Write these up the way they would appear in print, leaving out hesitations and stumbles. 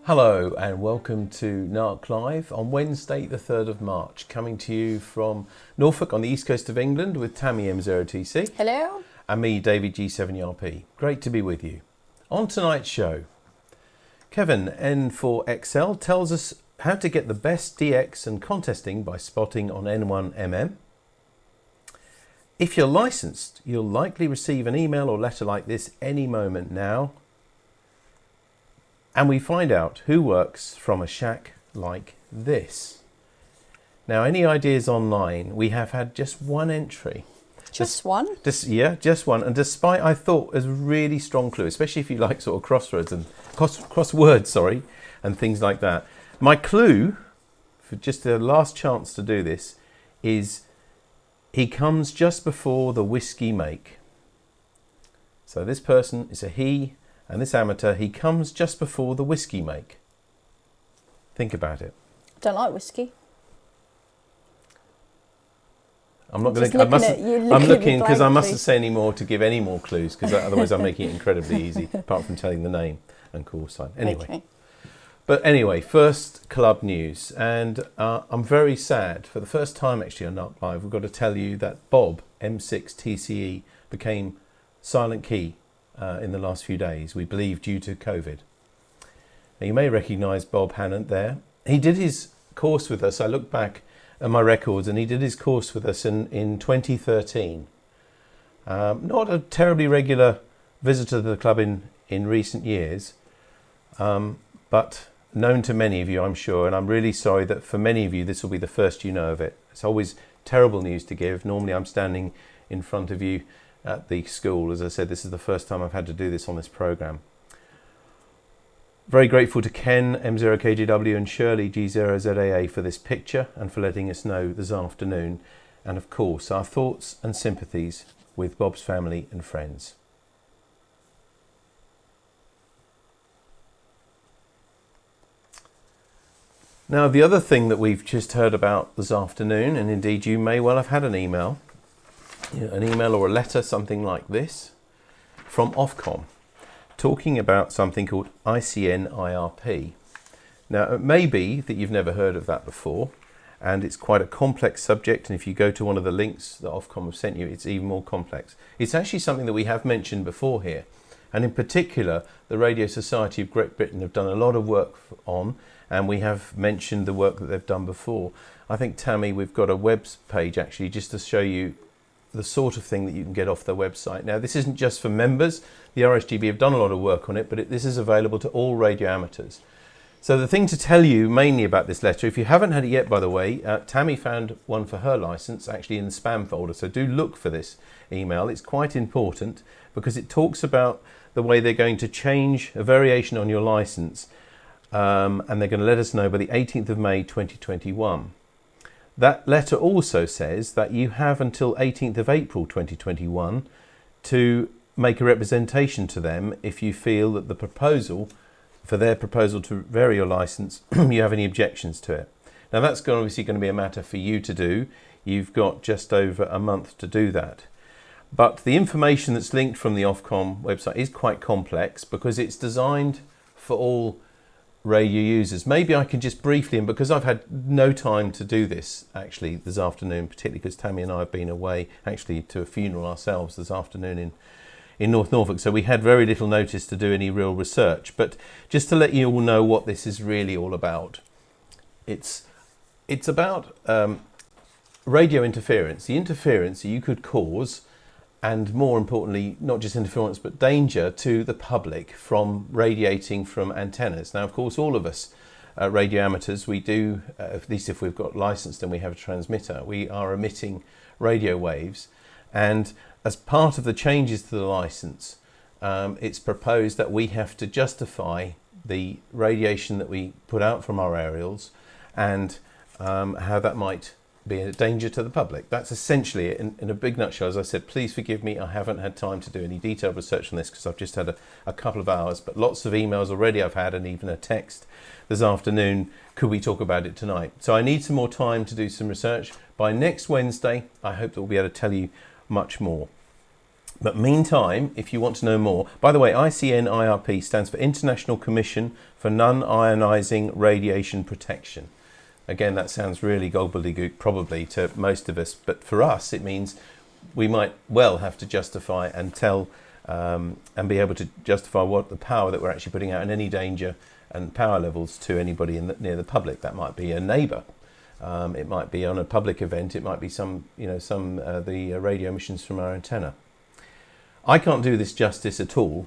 Hello and welcome to NARC Live on Wednesday the 3rd of March, coming to you from Norfolk on the east coast of England with Tammy M0TC. Hello. And me, David G7RP. Great to be with you. On tonight's show, Kevin N4XL tells us how to get the best DX and contesting by spotting on N1MM. If you're licensed, you'll likely receive an email or letter like this any moment now. And we find out who works from a shack like this. Now, any ideas online? We have had just one entry. Just one? Just one. And despite, I thought, a really strong clue, especially if you like sort of crosswords and things like that. My clue, for just the last chance to do this, is he comes just before the whiskey make. So this person is a he. And this amateur, he comes just before the whiskey make. Think about it. Don't like whiskey. I'm not going to. I'm looking because I mustn't say any more to give any more clues because otherwise I'm making it incredibly easy. Apart from telling the name and call sign. Anyway. Okay. But anyway, first club news, and I'm very sad. For the first time actually on NARC Live, we've got to tell you that Bob M6TCE became silent key. In the last few days, we believe due to COVID. Now, you may recognise Bob Hannant there. He did his course with us. I looked back at my records and he did his course with us in 2013. Not a terribly regular visitor to the club in recent years, but known to many of you, I'm sure, and I'm really sorry that for many of you this will be the first you know of it. It's always terrible news to give. Normally I'm standing in front of you at the school. As I said, this is the first time I've had to do this on this programme. Very grateful to Ken M0KGW and Shirley G0ZAA for this picture and for letting us know this afternoon. And of course, our thoughts and sympathies with Bob's family and friends. Now, the other thing that we've just heard about this afternoon, and indeed you may well have had an email or a letter, something like this, from Ofcom, talking about something called ICN-IRP. Now, it may be that you've never heard of that before, and it's quite a complex subject, and if you go to one of the links that Ofcom have sent you, it's even more complex. It's actually something that we have mentioned before here, and in particular, the Radio Society of Great Britain have done a lot of work on, and we have mentioned the work that they've done before. I think, Tammy, we've got a web page actually just to show you the sort of thing that you can get off their website. Now, this isn't just for members. The RSGB have done a lot of work on it, but this is available to all radio amateurs. So the thing to tell you mainly about this letter, if you haven't had it yet, by the way, Tammy found one for her licence actually in the spam folder. So do look for this email. It's quite important because it talks about the way they're going to change a variation on your licence, and they're going to let us know by the 18th of May 2021. That letter also says that you have until 18th of April 2021 to make a representation to them if you feel that the proposal, for their proposal to vary your licence, you have any objections to it. Now that's obviously going to be a matter for you to do. You've got just over a month to do that. But the information that's linked from the Ofcom website is quite complex because it's designed for all radio users. Maybe I can just briefly, and because I've had no time to do this actually this afternoon, particularly because Tammy and I have been away actually to a funeral ourselves this afternoon in North Norfolk, so we had very little notice to do any real research. But just to let you all know what this is really all about, it's about radio interference, the interference that you could cause, and more importantly, not just interference, but danger to the public from radiating from antennas. Now, of course, all of us radio amateurs, we do, at least if we've got licensed and we have a transmitter, we are emitting radio waves. And as part of the changes to the license, it's proposed that we have to justify the radiation that we put out from our aerials and how that might be a danger to the public. That's essentially it in a big nutshell. As I said, please forgive me, I haven't had time to do any detailed research on this because I've just had a couple of hours, but lots of emails already I've had and even a text this afternoon, could we talk about it tonight? So I need some more time to do some research. By next Wednesday, I hope that we'll be able to tell you much more. But meantime, if you want to know more, by the way, ICN-IRP stands for International Commission for Non-Ionizing Radiation Protection. Again, that sounds really gobbledygook probably to most of us, but for us it means we might well have to justify and tell and be able to justify what the power that we're actually putting out and any danger and power levels to anybody near the public. That might be a neighbour. It might be on a public event. It might be the radio emissions from our antenna. I can't do this justice at all,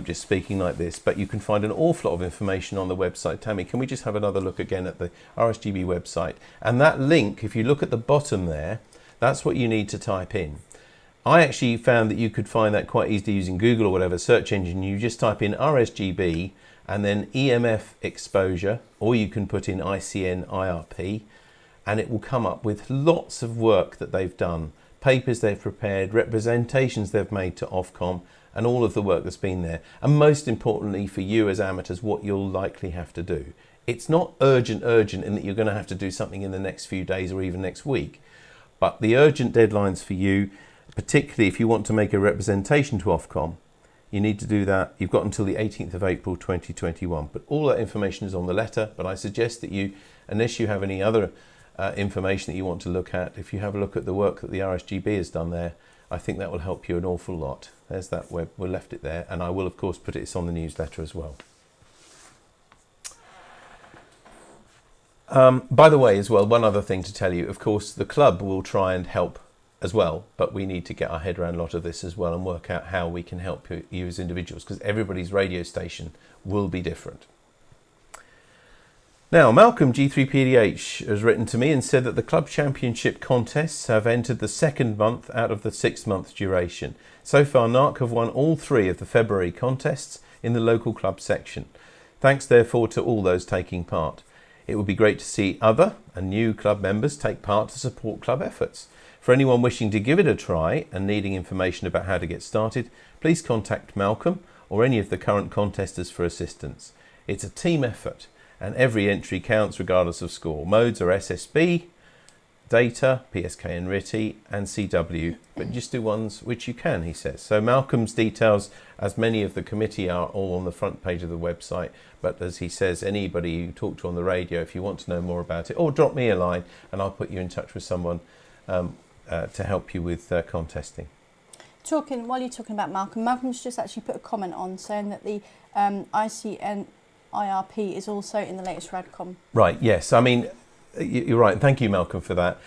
just speaking like this, but you can find an awful lot of information on the website. Tammy, can we just have another look again at the RSGB website? And that link, if you look at the bottom there, that's what you need to type in. I actually found that you could find that quite easily using Google or whatever search engine. You just type in RSGB and then EMF exposure, or you can put in ICN IRP, and it will come up with lots of work that they've done, papers they've prepared, representations they've made to Ofcom, and all of the work that's been there. And most importantly for you as amateurs, what you'll likely have to do. It's not urgent in that you're going to have to do something in the next few days or even next week, but the urgent deadlines for you, particularly if you want to make a representation to Ofcom, you need to do that. You've got until the 18th of April 2021. But all that information is on the letter. But I suggest that you, unless you have any other information that you want to look at, if you have a look at the work that the RSGB has done there, I think that will help you an awful lot. There's that web. We'll left it there. And I will, of course, put it on the newsletter as well. By the way, as well, one other thing to tell you, of course, the club will try and help as well, but we need to get our head around a lot of this as well and work out how we can help you as individuals, because everybody's radio station will be different. Now, Malcolm G3PDH has written to me and said that the club championship contests have entered the second month out of the 6-month duration. So far, NARC have won all 3 of the February contests in the local club section. Thanks therefore to all those taking part. It would be great to see other and new club members take part to support club efforts. For anyone wishing to give it a try and needing information about how to get started, please contact Malcolm or any of the current contesters for assistance. It's a team effort and every entry counts regardless of score. Modes are SSB, Data, PSK and RITI and CW, but just do ones which you can, he says. So Malcolm's details, as many of the committee, are all on the front page of the website, but as he says, anybody you talk to on the radio, if you want to know more about it, or drop me a line and I'll put you in touch with someone to help you with contesting. While you're talking about Malcolm, Malcolm's just actually put a comment on saying that the ICN IRP is also in the latest RADCOM. Right, yes. I mean, you're right. Thank you, Malcolm, for that.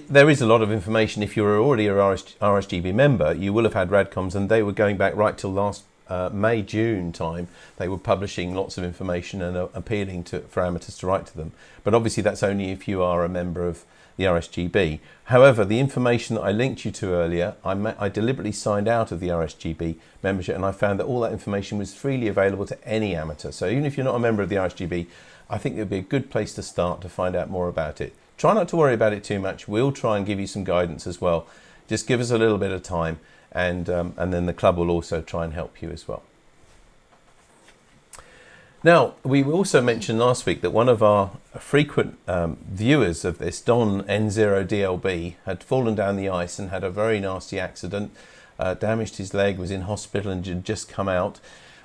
There is a lot of information. If you're already an RSGB member, you will have had RADCOMs, and they were going back right till last May, June time. They were publishing lots of information and appealing for amateurs to write to them. But obviously that's only if you are a member of the RSGB. However, the information that I linked you to earlier, I deliberately signed out of the RSGB membership, and I found that all that information was freely available to any amateur. So even if you're not a member of the RSGB, I think it would be a good place to start to find out more about it. Try not to worry about it too much. We'll try and give you some guidance as well. Just give us a little bit of time, and then the club will also try and help you as well. Now, we also mentioned last week that one of our frequent viewers of this, Don N0DLB, had fallen down the ice and had a very nasty accident, damaged his leg, was in hospital and had just come out.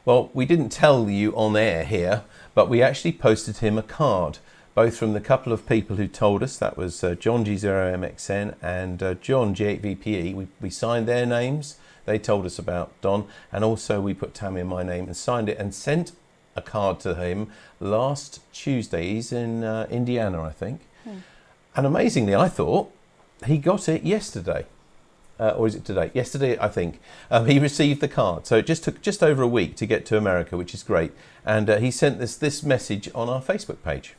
Well, we didn't tell you on air here, but we actually posted him a card, both from the couple of people who told us, that was John G0MXN and John G8VPE. We signed their names, they told us about Don, and also we put Tammy and my name and signed it and sent a card to him last Tuesday. He's in Indiana, I think. And amazingly, I thought he got it yesterday. Or is it today? Yesterday, I think. He received the card. So it just took just over a week to get to America, which is great. And he sent this message on our Facebook page.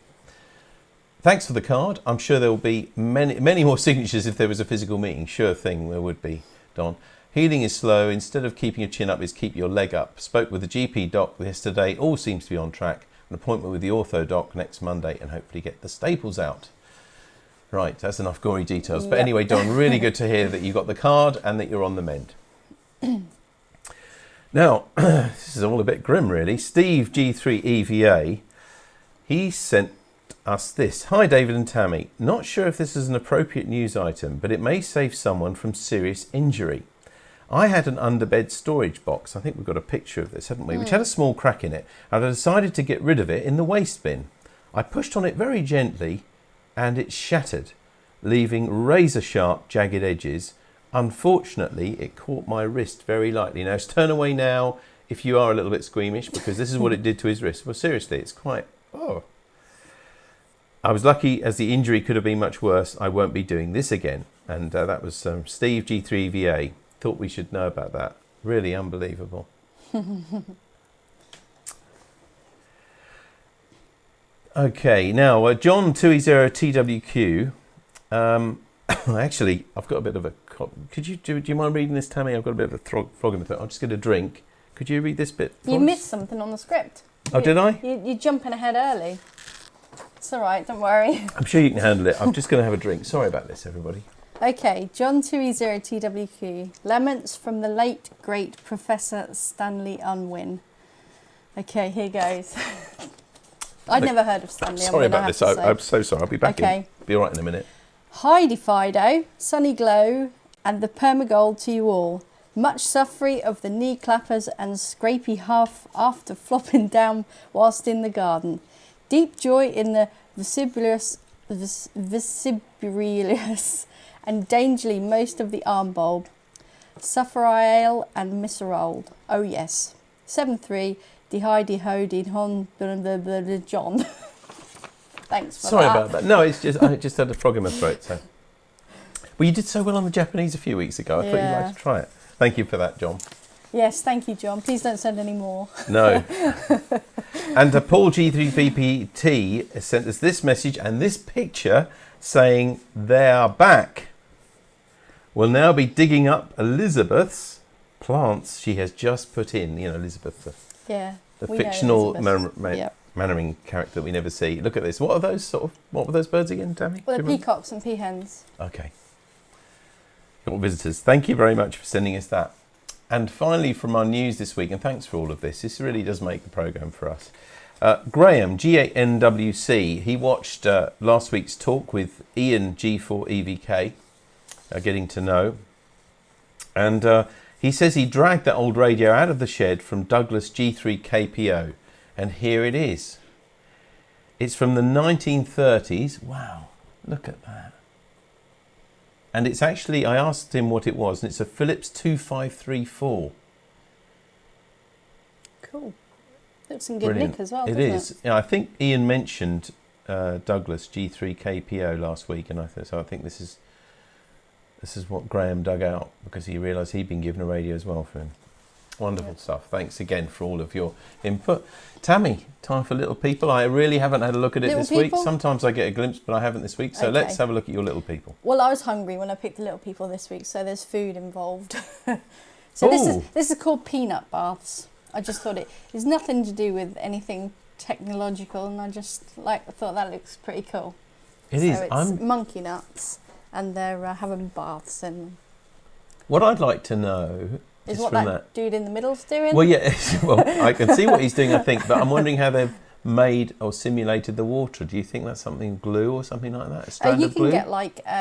Thanks for the card. I'm sure there will be many more signatures if there was a physical meeting. Sure thing, there would be, Don. Healing is slow. Instead of keeping your chin up, is keep your leg up. Spoke with the GP doc yesterday. All seems to be on track. An appointment with the ortho doc next Monday and hopefully get the staples out. Right, that's enough gory details. But anyway, Don, really good to hear that you got the card and that you're on the mend. Now, this is all a bit grim, really. Steve G3EVA, he sent us this. Hi, David and Tammy. Not sure if this is an appropriate news item, but it may save someone from serious injury. I had an underbed storage box. I think we've got a picture of this, haven't we? Which had a small crack in it. And I decided to get rid of it in the waste bin. I pushed on it very gently and it shattered, leaving razor-sharp, jagged edges. Unfortunately, it caught my wrist very lightly. Now, turn away now if you are a little bit squeamish, because this is what it did to his wrist. Well, seriously, it's quite... Oh. I was lucky, as the injury could have been much worse. I won't be doing this again. And that was Steve G3VA. Thought we should know about that. Really unbelievable. Okay, now John 2E0TWQ. Actually, I've got a bit of a... do you mind reading this, Tammy? I've got a bit of a frog in my throat. I'll just get a drink. Could you read this bit for You us? missed something on the script. Oh, did I? You're jumping ahead early. It's all right, don't worry. I'm sure you can handle it. I'm just going to have a drink. Sorry about this, everybody. Okay, John 2E0TWQ. Laments from the late, great Professor Stanley Unwin. Okay, here goes. I'd never heard of Stanley Unwin. Sorry about this. I'm so sorry. I'll be back in. Be all right in a minute. Heidi Fido, Sunny Glow, and the Permagold to you all. Much suffering of the knee clappers and scrapey huff after flopping down whilst in the garden. Deep joy in the vestibularus and dangerly most of the arm bulb. Sufferail and Misserold. Oh yes. 7-3. De Heidi Ho de Hon John. Thanks for Sorry that. about that. No, it's just I just had a frog in my throat. So. Well, you did so well on the Japanese a few weeks ago. I thought you'd like to try it. Thank you for that, John. Yes, thank you, John. Please don't send any more. No. And Paul G3VPT has sent us this message and this picture saying they are back. We'll now be digging up Elizabeth's plants she has just put in. You know, Elizabeth, the fictional Mannering character that we never see. Look at this. What are those what were those birds again, Tammy? Well, they're peacocks and peahens. Okay. Got visitors. Thank you very much for sending us that. And finally, from our news this week, and thanks for all of this. This really does make the programme for us. Graham, G8NWC, he watched last week's talk with Ian G4EVK, getting to know. And he says he dragged that old radio out of the shed from Douglas G3KPO. And here it is. It's from the 1930s. Wow, look at that. And it's actually, I asked him what it was, and it's a Philips 2534. Cool. Looks in good nick as well, doesn't it? It is. Yeah, I think Ian mentioned Douglas G3KPO last week, and I think this is what Graham dug out, because he realised he'd been given a radio as well for him. Wonderful stuff. Thanks again for all of your input. Tammy, time for Little People. I really haven't had a look at it this week. Sometimes I get a glimpse, but I haven't this week. So let's have a look at your Little People. Well, I was hungry when I picked the Little People this week, so there's food involved. So this is called peanut baths. I just thought it is nothing to do with anything technological, and I just thought that looks pretty cool. It's monkey nuts, and they're having baths. And what I'd like to know is what that dude in the middle's doing. Well, yeah. Well, I can see what he's doing, I think, but I'm wondering how they've made or simulated the water. Do you think that's something glue or something like that? A strand you of can glue? get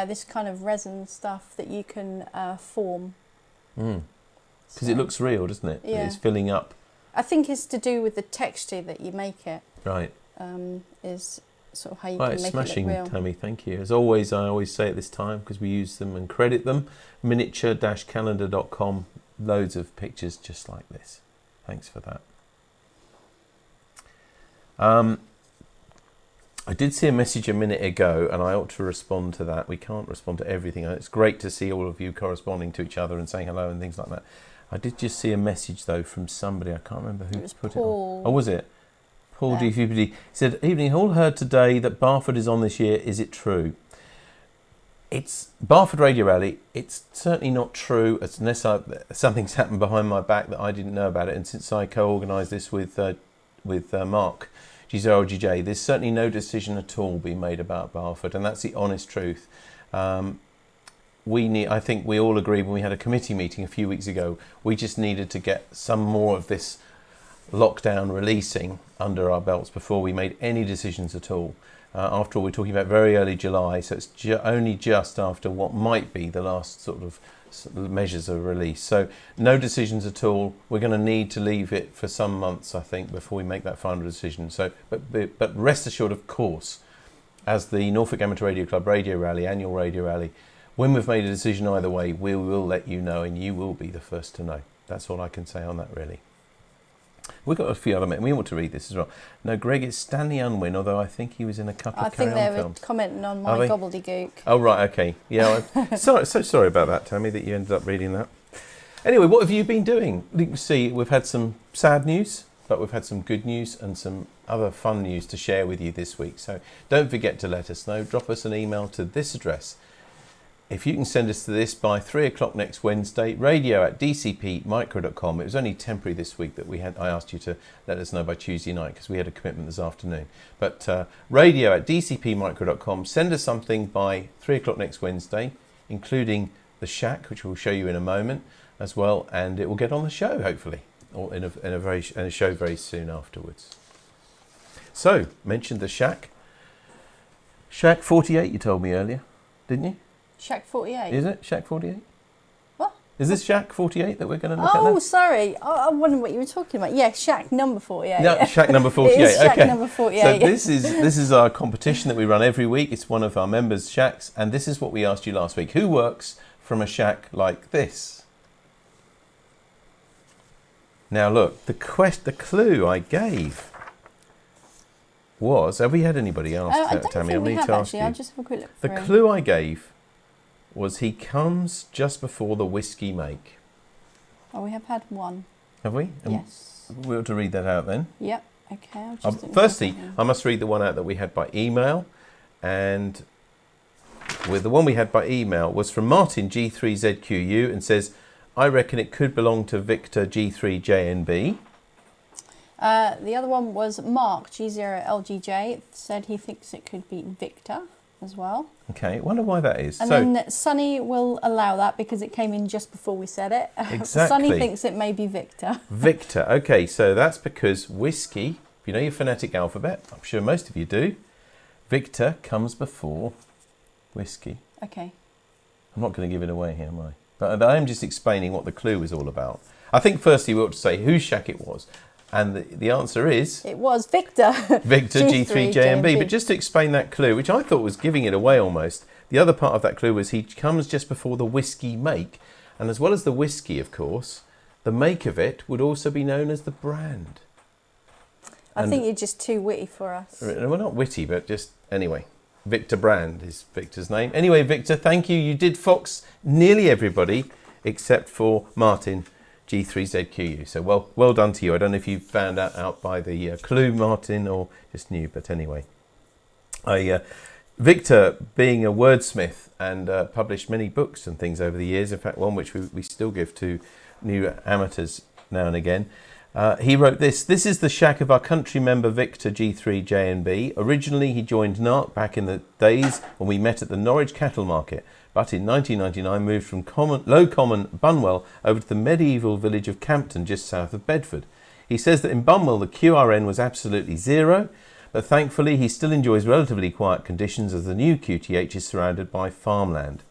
this kind of resin stuff that you can form. Because it looks real, doesn't it? Yeah. It's filling up. I think it's to do with the texture that you make it. Right. Is sort of how you can make smashing, it look real. Tammy, thank you. As always, I always say at this time, because we use them and credit them, miniature-calendar.com, loads of pictures just like this. Thanks for that. I did see a message a minute ago, and I ought to respond to that. We can't respond to everything. It's great to see all of you corresponding to each other and saying hello and things like that. I did just see a message, though, from somebody. I can't remember who put Paul. it on. Oh, was it? Paul DVPD. He said, "Evening, all heard today that Barford is on this year. Is it true?" It's Barford Radio Rally. It's certainly not true, unless something's happened behind my back that I didn't know about it. And since I co-organised this with Mark G0GJ, there's certainly no decision at all being made about Barford, and that's the honest truth. I think we all agreed when we had a committee meeting a few weeks ago, we just needed to get some more of this lockdown releasing under our belts before we made any decisions at all. After all, we're talking about very early July, so it's only just after what might be the last sort of measures of release. So no decisions at all. We're going to need to leave it for some months, I think, before we make that final decision. So, but rest assured, of course, as the Norfolk Amateur Radio Club Radio Rally, annual Radio Rally, when we've made a decision either way, we will let you know, and you will be the first to know. That's all I can say on that, really. We've got a few other men. We want to read this as well. No, Greg, it's Stanley Unwin, although I think he was in a couple of Carry On films. I think they were commenting on my gobbledygook. Oh, right, okay. Yeah, so sorry about that, Tammy, that you ended up reading that. Anyway, what have you been doing? You can see we've had some sad news, but we've had some good news and some other fun news to share with you this week. So don't forget to let us know. Drop us an email to this address. If you can send us to this by 3 o'clock next Wednesday, radio@dcpmicro.com. It was only temporary this week that I asked you to let us know by Tuesday night because we had a commitment this afternoon. But radio@dcpmicro.com. Send us something by 3 o'clock next Wednesday, including the shack, which we'll show you in a moment as well, and it will get on the show hopefully, or in a show very soon afterwards. So, mentioned the shack. Shack 48, you told me earlier, didn't you? Shack 48. Is it Shack 48? What? Is this Shack 48 that we're going to look at now? Oh, sorry. I wondered what you were talking about. Yeah, Shack number 48. No, Shack number 48. It is Shack okay. number 48. So this is our competition that we run every week. It's one of our members' shacks, and this is what we asked you last week. Who works from a shack like this? Now look, the clue I gave was, have we had anybody ask that, Tammy? I don't think we have, actually. I'll just have a quick look The through. clue I gave was he comes just before the whiskey make. Oh, we have had one. Have we? Yes. We ought to read that out then. Yep. Okay. I'll just Firstly, I must read the one out that we had by email, and with the one we had by email was from Martin G3ZQU and says, I reckon it could belong to Victor G3JNB. The other one was Mark G0LGJ, said he thinks it could be Victor as well. Okay, wonder why that is. And then Sonny will allow that because it came in just before we said it. Exactly. Sonny thinks it may be Victor. Victor, okay, so that's because whiskey, if you know your phonetic alphabet, I'm sure most of you do, Victor comes before whiskey. Okay. I'm not going to give it away here, am I? But I am just explaining what the clue was all about. I think firstly we ought to say whose shack it was. And the answer is... It was Victor. Victor G3JNB. But just to explain that clue, which I thought was giving it away almost, the other part of that clue was he comes just before the whiskey make. And as well as the whiskey, of course, the make of it would also be known as the brand. I think you're just too witty for us. Well, not witty, but just... Anyway, Victor Brand is Victor's name. Anyway, Victor, thank you. You did fox nearly everybody except for Martin G3ZQU. So well done to you. I don't know if you found that out by the clue, Martin, or just knew, but anyway. Victor, being a wordsmith and published many books and things over the years, in fact one which we still give to new amateurs now and again, he wrote this. This is the shack of our country member Victor G3JNB. Originally he joined NARC back in the days when we met at the Norwich Cattle Market, but in 1999 moved from low common Bunwell over to the medieval village of Campton just south of Bedford. He says that in Bunwell the QRN was absolutely zero, but thankfully he still enjoys relatively quiet conditions as the new QTH is surrounded by farmland.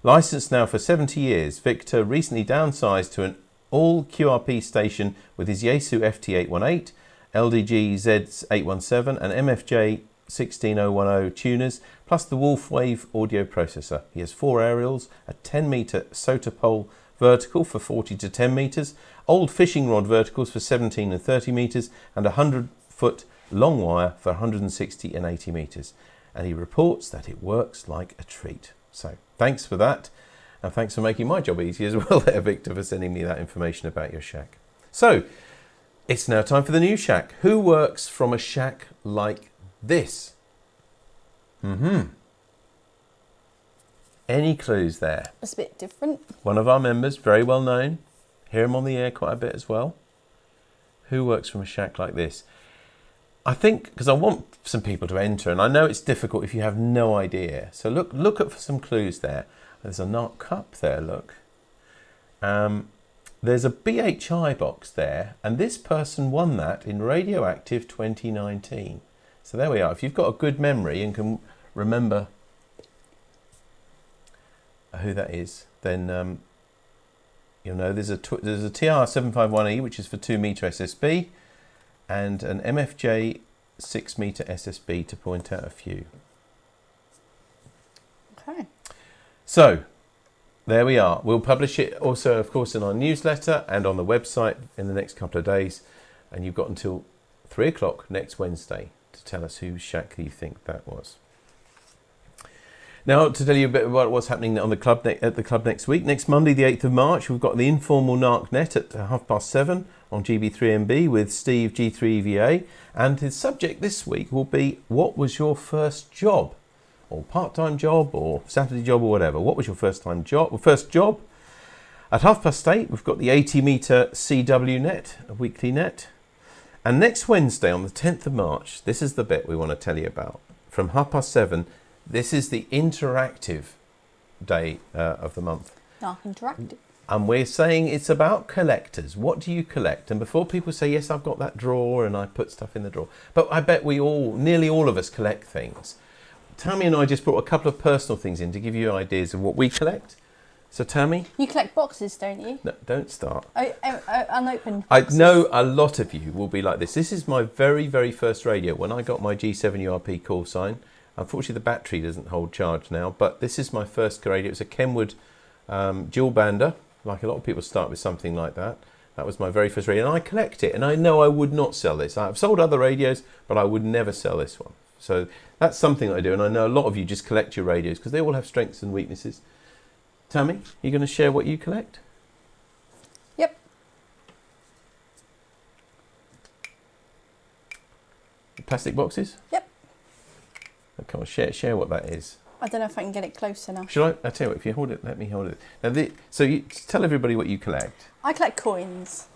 Licensed now for 70 years, Victor recently downsized to an all QRP station with his Yaesu FT818, LDG Z817 and MFJ 16010 tuners, plus the Wolf Wave audio processor. He has 4 aerials, a 10 metre SOTA pole vertical for 40 to 10 metres, old fishing rod verticals for 17 and 30 metres, and a 100-foot long wire for 160 and 80 metres. And he reports that it works like a treat. So thanks for that. And thanks for making my job easy as well there, Victor, for sending me that information about your shack. So, it's now time for the new shack. Who works from a shack like this? Any clues there? It's a bit different. One of our members, very well known. Hear him on the air quite a bit as well. Who works from a shack like this? I think, because I want some people to enter, and I know it's difficult if you have no idea. So look up for some clues there. There's a NARC cup there, look. There's a BHI box there, and this person won that in Radioactive 2019. So there we are. If you've got a good memory and can remember who that is, then you'll know there's a TR751E, which is for 2 meter SSB, and an MFJ 6 meter SSB, to point out a few. Okay. So there we are. We'll publish it also, of course, in our newsletter and on the website in the next couple of days. And you've got until 3 o'clock next Wednesday to tell us whose shack you think that was. Now, to tell you a bit about what's happening on the club at the club next week. Next Monday, the 8th of March, we've got the informal NARC net at 7:30 on GB3MB with Steve G3EVA. And his subject this week will be, what was your first job? Or part-time job, or Saturday job, or whatever. What was your first job? At 8:30, we've got the 80 meter CW net, a weekly net. And next Wednesday, on the 10th of March, this is the bit we want to tell you about. From 7:30, this is the interactive day of the month. NARC Interactive. And we're saying it's about collectors. What do you collect? And before people say, yes, I've got that drawer and I put stuff in the drawer. But I bet nearly all of us collect things. Tammy and I just brought a couple of personal things in to give you ideas of what we collect. So Tammy? You collect boxes, don't you? No, don't start. Unopened I boxes. know a lot of you will be like this. This is my very, very first radio. When I got my G7 URP call sign, unfortunately the battery doesn't hold charge now, but this is my first radio. It was a Kenwood dual bander. Like a lot of people start with something like that. That was my very first radio, and I collect it. And I know I would not sell this. I've sold other radios, but I would never sell this one. So that's something that I do, and I know a lot of you just collect your radios because they all have strengths and weaknesses. Tammy, you going to share what you collect? Yep. Plastic boxes? Yep. Come on, share what that is. I don't know if I can get it close enough. Should I tell you what, if you hold it, let me hold it. Now, so you tell everybody what you collect. I collect coins.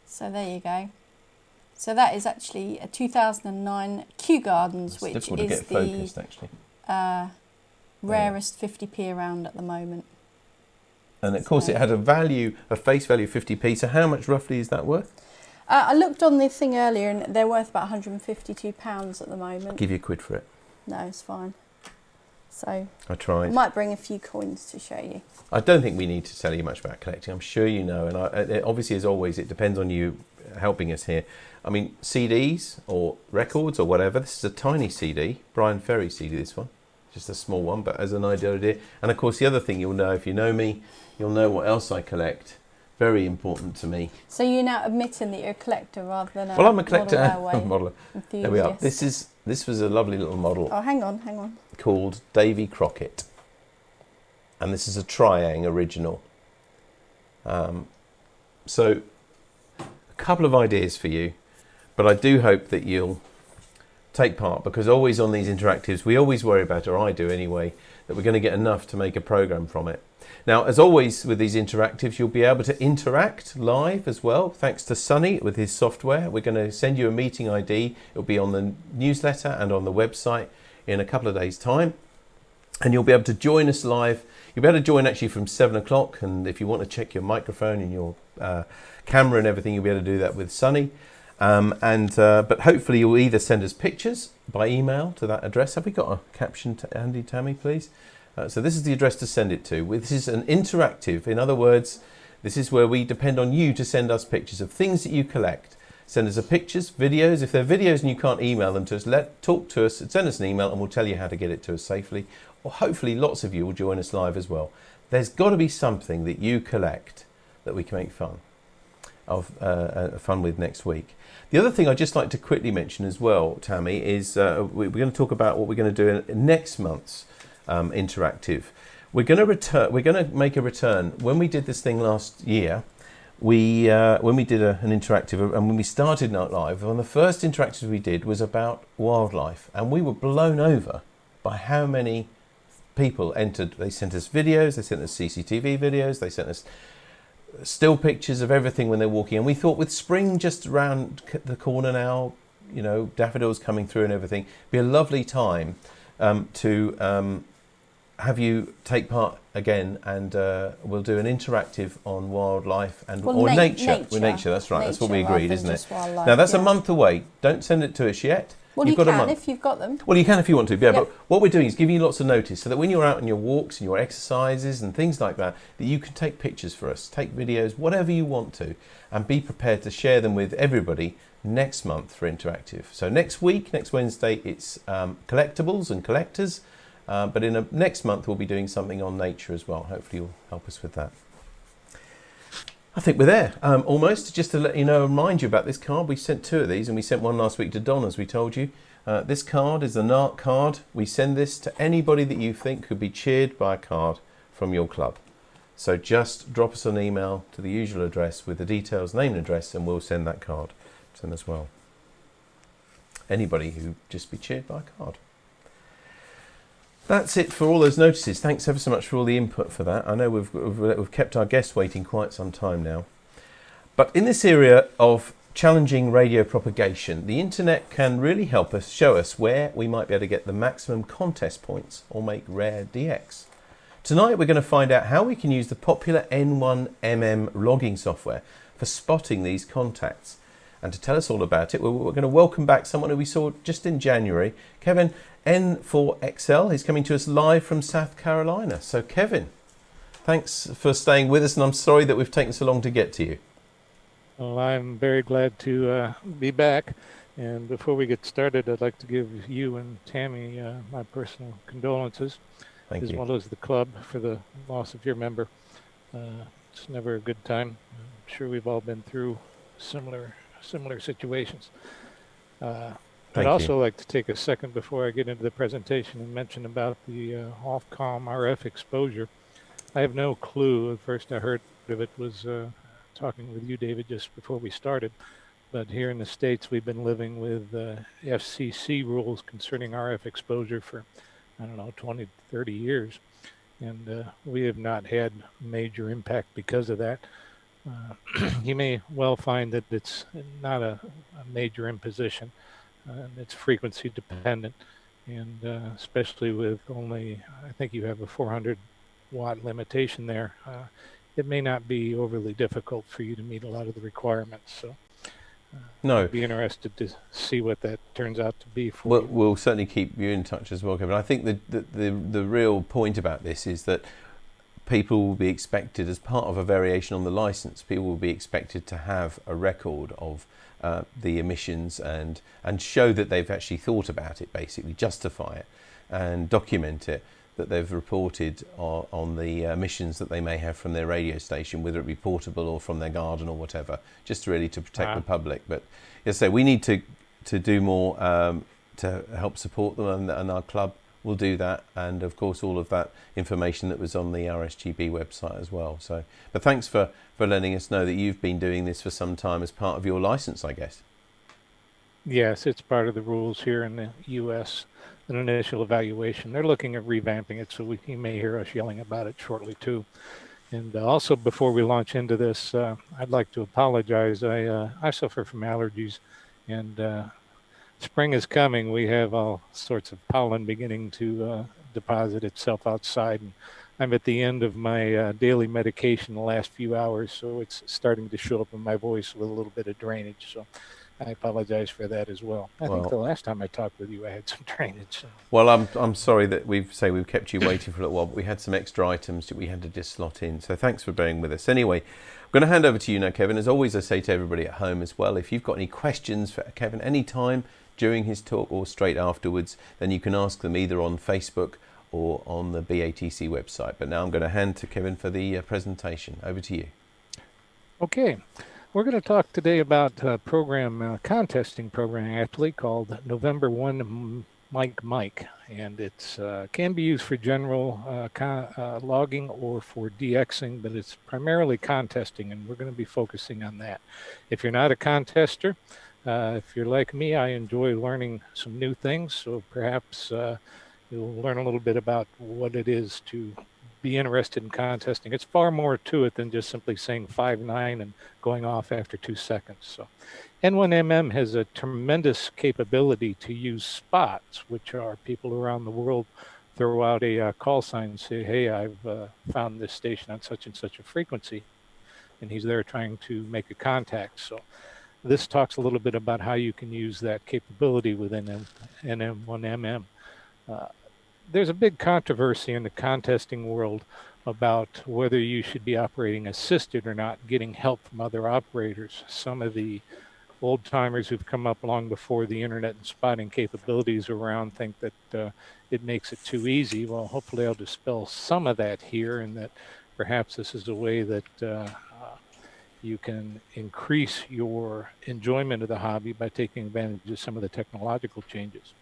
So there you go. So that is actually a 2009 Kew Gardens, which is difficult to get focused, actually. Rarest 50p around at the moment. And of course, it had a face value of 50p. So how much roughly is that worth? I looked on the thing earlier, and they're worth about £152 at the moment. I'll give you a quid for it. No, it's fine. So I tried. I might bring a few coins to show you. I don't think we need to tell you much about collecting. I'm sure you know, and obviously, as always, it depends on you helping us here. I mean, CDs or records or whatever. This is a tiny CD, Brian Ferry CD. This one, just a small one, but as an idea. And of course, the other thing you'll know if you know me, you'll know what else I collect. Very important to me. So you're now admitting that you're a collector rather than well, I'm a collector. modeler. There we are. This was a lovely little model. Oh, hang on. Called Davy Crockett, and this is a Triang original. So a couple of ideas for you, but I do hope that you'll take part, because always on these interactives we always worry about, or I do anyway, that we're going to get enough to make a program from it. Now, as always with these interactives, you'll be able to interact live as well, thanks to Sonny with his software. We're going to send you a meeting ID. It'll be on the newsletter and on the website in a couple of days' time. And you'll be able to join us live. You'll be able to join actually from 7 o'clock. And if you want to check your microphone and your camera and everything, you'll be able to do that with Sonny. But hopefully you'll either send us pictures by email to that address. Have we got a caption, Andy, Tammy, please? So this is the address to send it to. This is an interactive. In other words, this is where we depend on you to send us pictures of things that you collect. Send us pictures, videos. If they're videos and you can't email them to us, talk to us, send us an email and we'll tell you how to get it to us safely. Or hopefully lots of you will join us live as well. There's got to be something that you collect that we can make fun with next week. The other thing I'd just like to quickly mention as well, Tammy, is we're going to talk about what we're going to do in next month's interactive. We're going to make a return. When we did this thing last year, when we did an interactive, and when we started Night Live, one of the first interactives we did was about wildlife, and we were blown over by how many people entered. They sent us videos, they sent us CCTV videos, they sent us still pictures of everything when they're walking, and we thought with spring just around the corner now, you know, daffodils coming through and everything, it'd be a lovely time to have you take part again, and we'll do an interactive on wildlife and or nature. With nature, that's right. That's what we agreed, isn't it? Wildlife, now that's a month away. Don't send it to us yet. Well, you've you got a can month. if you've got them. Well, you can if you want to, yeah. Yep. But what we're doing is giving you lots of notice so that when you're out on your walks and your exercises and things like that, that you can take pictures for us, take videos, whatever you want to, and be prepared to share them with everybody next month for Interactive. So next week, next Wednesday, it's collectibles and collectors. But next month, we'll be doing something on nature as well. Hopefully, you'll help us with that. I think we're there, almost. Just to let you know, remind you about this card. We sent 2 of these, and we sent one last week to Don, as we told you. This card is the NARC card. We send this to anybody that you think could be cheered by a card from your club. So just drop us an email to the usual address with the details, name and address, and we'll send that card to them as well. Anybody who just be cheered by a card. That's it for all those notices. Thanks ever so much for all the input for that. I know we've kept our guests waiting quite some time now. But in this area of challenging radio propagation, the internet can really help us, show us where we might be able to get the maximum contest points or make rare DX. Tonight we're going to find out how we can use the popular N1MM logging software for spotting these contacts. And to tell us all about it, we're going to welcome back someone who we saw just in January, Kevin N4XL. He's coming to us live from South Carolina. So Kevin, thanks for staying with us, and I'm sorry that we've taken so long to get to you. Well, I'm very glad to be back. And before we get started, I'd like to give you and Tammy my personal condolences, as well as the club, for the loss of your member. It's never a good time. I'm sure we've all been through similar situations. I'd also like to take a second before I get into the presentation and mention about the Ofcom RF exposure. I have no clue. The first I heard of it was talking with you, David, just before we started. But here in the States, we've been living with FCC rules concerning RF exposure for, 20 to 30 years. And we have not had major impact because of that. You may well find that it's not a major imposition. It's frequency dependent, and especially with only, I think you have a 400 watt limitation there, it may not be overly difficult for you to meet a lot of the requirements. So no, I'd be interested to see what that turns out to be for you. We'll certainly keep you in touch as well, Kevin. I think the real point about this is that people will be expected, as part of a variation on the license, people will be expected to have a record of the emissions and show that they've actually thought about it, basically justify it and document it, that they've reported on the emissions that they may have from their radio station, whether it be portable or from their garden or whatever, just really to protect the public. But as I say, we need to do more to help support them, and our club will do that, and of course all of that information that was on the RSGB website as well. So, but thanks for letting us know that you've been doing this for some time as part of your license, I guess. Yes, it's part of the rules here in the U.S. An initial evaluation. They're looking at revamping it, so you may hear us yelling about it shortly too. And also, before we launch into this, I'd like to apologize. I suffer from allergies, and spring is coming. We have all sorts of pollen beginning to deposit itself outside. And I'm at the end of my daily medication the last few hours, so it's starting to show up in my voice with a little bit of drainage. So I apologize for that as well. I think the last time I talked with you, I had some drainage. So. Well, I'm sorry that we've kept you waiting for a little while, but we had some extra items that we had to just slot in. So thanks for bearing with us. Anyway, I'm going to hand over to you now, Kevin. As always, I say to everybody at home as well, if you've got any questions for Kevin any time during his talk or straight afterwards, then you can ask them either on Facebook or on the BATC website. But now I'm going to hand to Kevin for the presentation. Over to you. Okay. We're going to talk today about a program, contesting program actually, called November 1 Mike, and it's can be used for general logging or for DXing, but it's primarily contesting, and we're going to be focusing on that. If you're not a contester, if you're like me, I enjoy learning some new things, so perhaps you'll learn a little bit about what it is to be interested in contesting. It's far more to it than just simply saying 5.9 and going off after 2 seconds. So N1MM has a tremendous capability to use spots, which are people around the world throw out a call sign and say, hey, I've found this station on such and such a frequency, and he's there trying to make a contact. So this talks a little bit about how you can use that capability within N1MM. There's a big controversy in the contesting world about whether you should be operating assisted or not, getting help from other operators. Some of the old timers who've come up long before the internet and spotting capabilities around think that it makes it too easy. Well, hopefully I'll dispel some of that here, and that perhaps this is a way that you can increase your enjoyment of the hobby by taking advantage of some of the technological changes.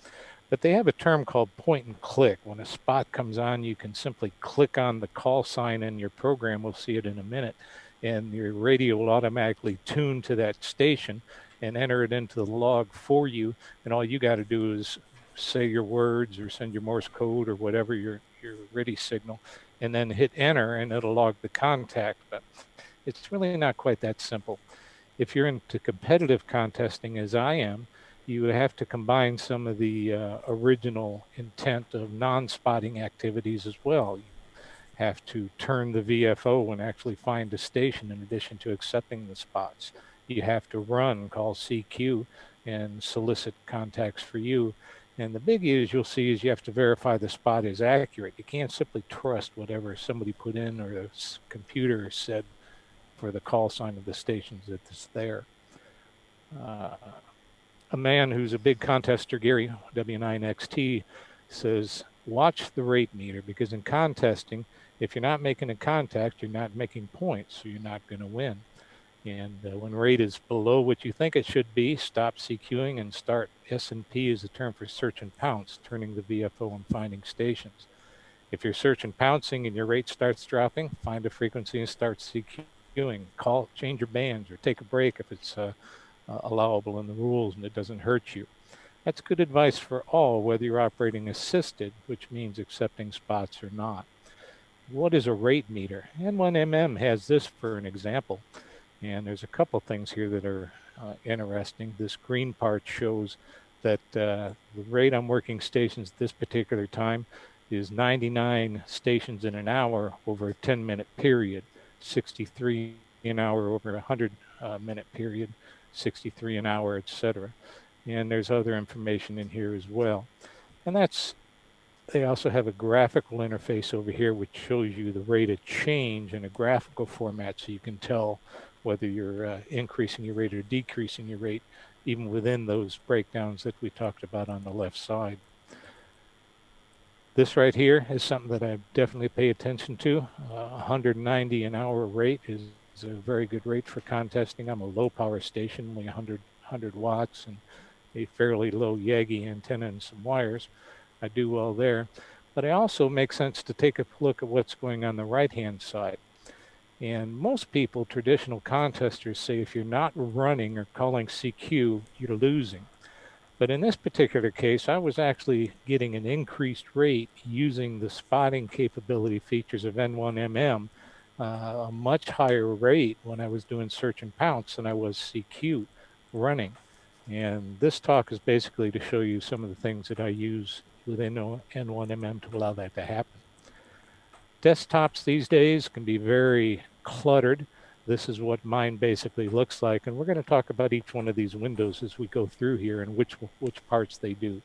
But they have a term called point and click. When a spot comes on, you can simply click on the call sign and your program will see it in a minute, and your radio will automatically tune to that station and enter it into the log for you. And all you got to do is say your words or send your Morse code or whatever your ready signal, and then hit enter, and it'll log the contact. But it's really not quite that simple. If you're into competitive contesting, as I am, you would have to combine some of the original intent of non-spotting activities as well. You have to turn the VFO and actually find a station in addition to accepting the spots. You have to run, call CQ, and solicit contacts for you. And the biggie, as you'll see, is you have to verify the spot is accurate. You can't simply trust whatever somebody put in or the computer said for the call sign of the stations that's there. A man who's a big contester, Gary, W9XT, says, watch the rate meter, because in contesting, if you're not making a contact, you're not making points, so you're not going to win. And when rate is below what you think it should be, stop CQing and start. S&P is the term for search and pounce, turning the VFO and finding stations. If you're search and pouncing and your rate starts dropping, find a frequency and start CQing. Call, change your bands, or take a break if it's allowable in the rules and it doesn't hurt you. That's good advice for all, whether you're operating assisted, which means accepting spots or not. What is a rate meter? N1MM has this for an example, and there's a couple things here that are interesting. This green part shows that the rate I'm working stations at this particular time is 99 stations in an hour over a 10-minute period, 63 an hour over a 100-minute period, 63 an hour, etc. And there's other information in here as well. And they also have a graphical interface over here which shows you the rate of change in a graphical format, so you can tell whether you're increasing your rate or decreasing your rate, even within those breakdowns that we talked about on the left side. This right here is something that I definitely pay attention to. 190 an hour rate is a very good rate for contesting. I'm a low power station, only 100 watts and a fairly low Yagi antenna and some wires. I do well there. But it also makes sense to take a look at what's going on the right-hand side. And most people, traditional contesters, say if you're not running or calling CQ, you're losing. But in this particular case, I was actually getting an increased rate using the spotting capability features of N1MM, a much higher rate when I was doing search and pounce than I was CQ running. And this talk is basically to show you some of the things that I use within N1MM to allow that to happen. Desktops these days can be very cluttered. This is what mine basically looks like, and we're going to talk about each one of these windows as we go through here and which parts they do.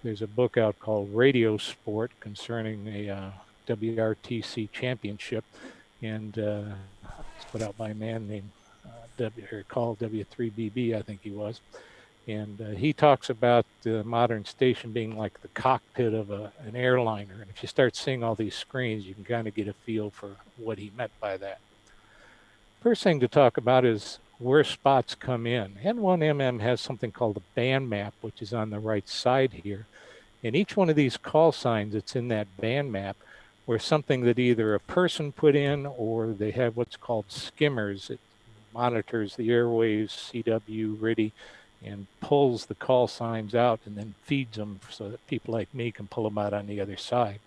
There's a book out called Radio Sport concerning a WRTC championship, and it's put out by a man named called W3BB, I think he was. And he talks about the modern station being like the cockpit of an airliner. And if you start seeing all these screens, you can kind of get a feel for what he meant by that. First thing to talk about is where spots come in. N1MM has something called a band map, which is on the right side here. And each one of these call signs that's in that band map were something that either a person put in, or they have what's called skimmers. It monitors the airwaves, CW, RIDI, and pulls the call signs out and then feeds them so that people like me can pull them out on the other side.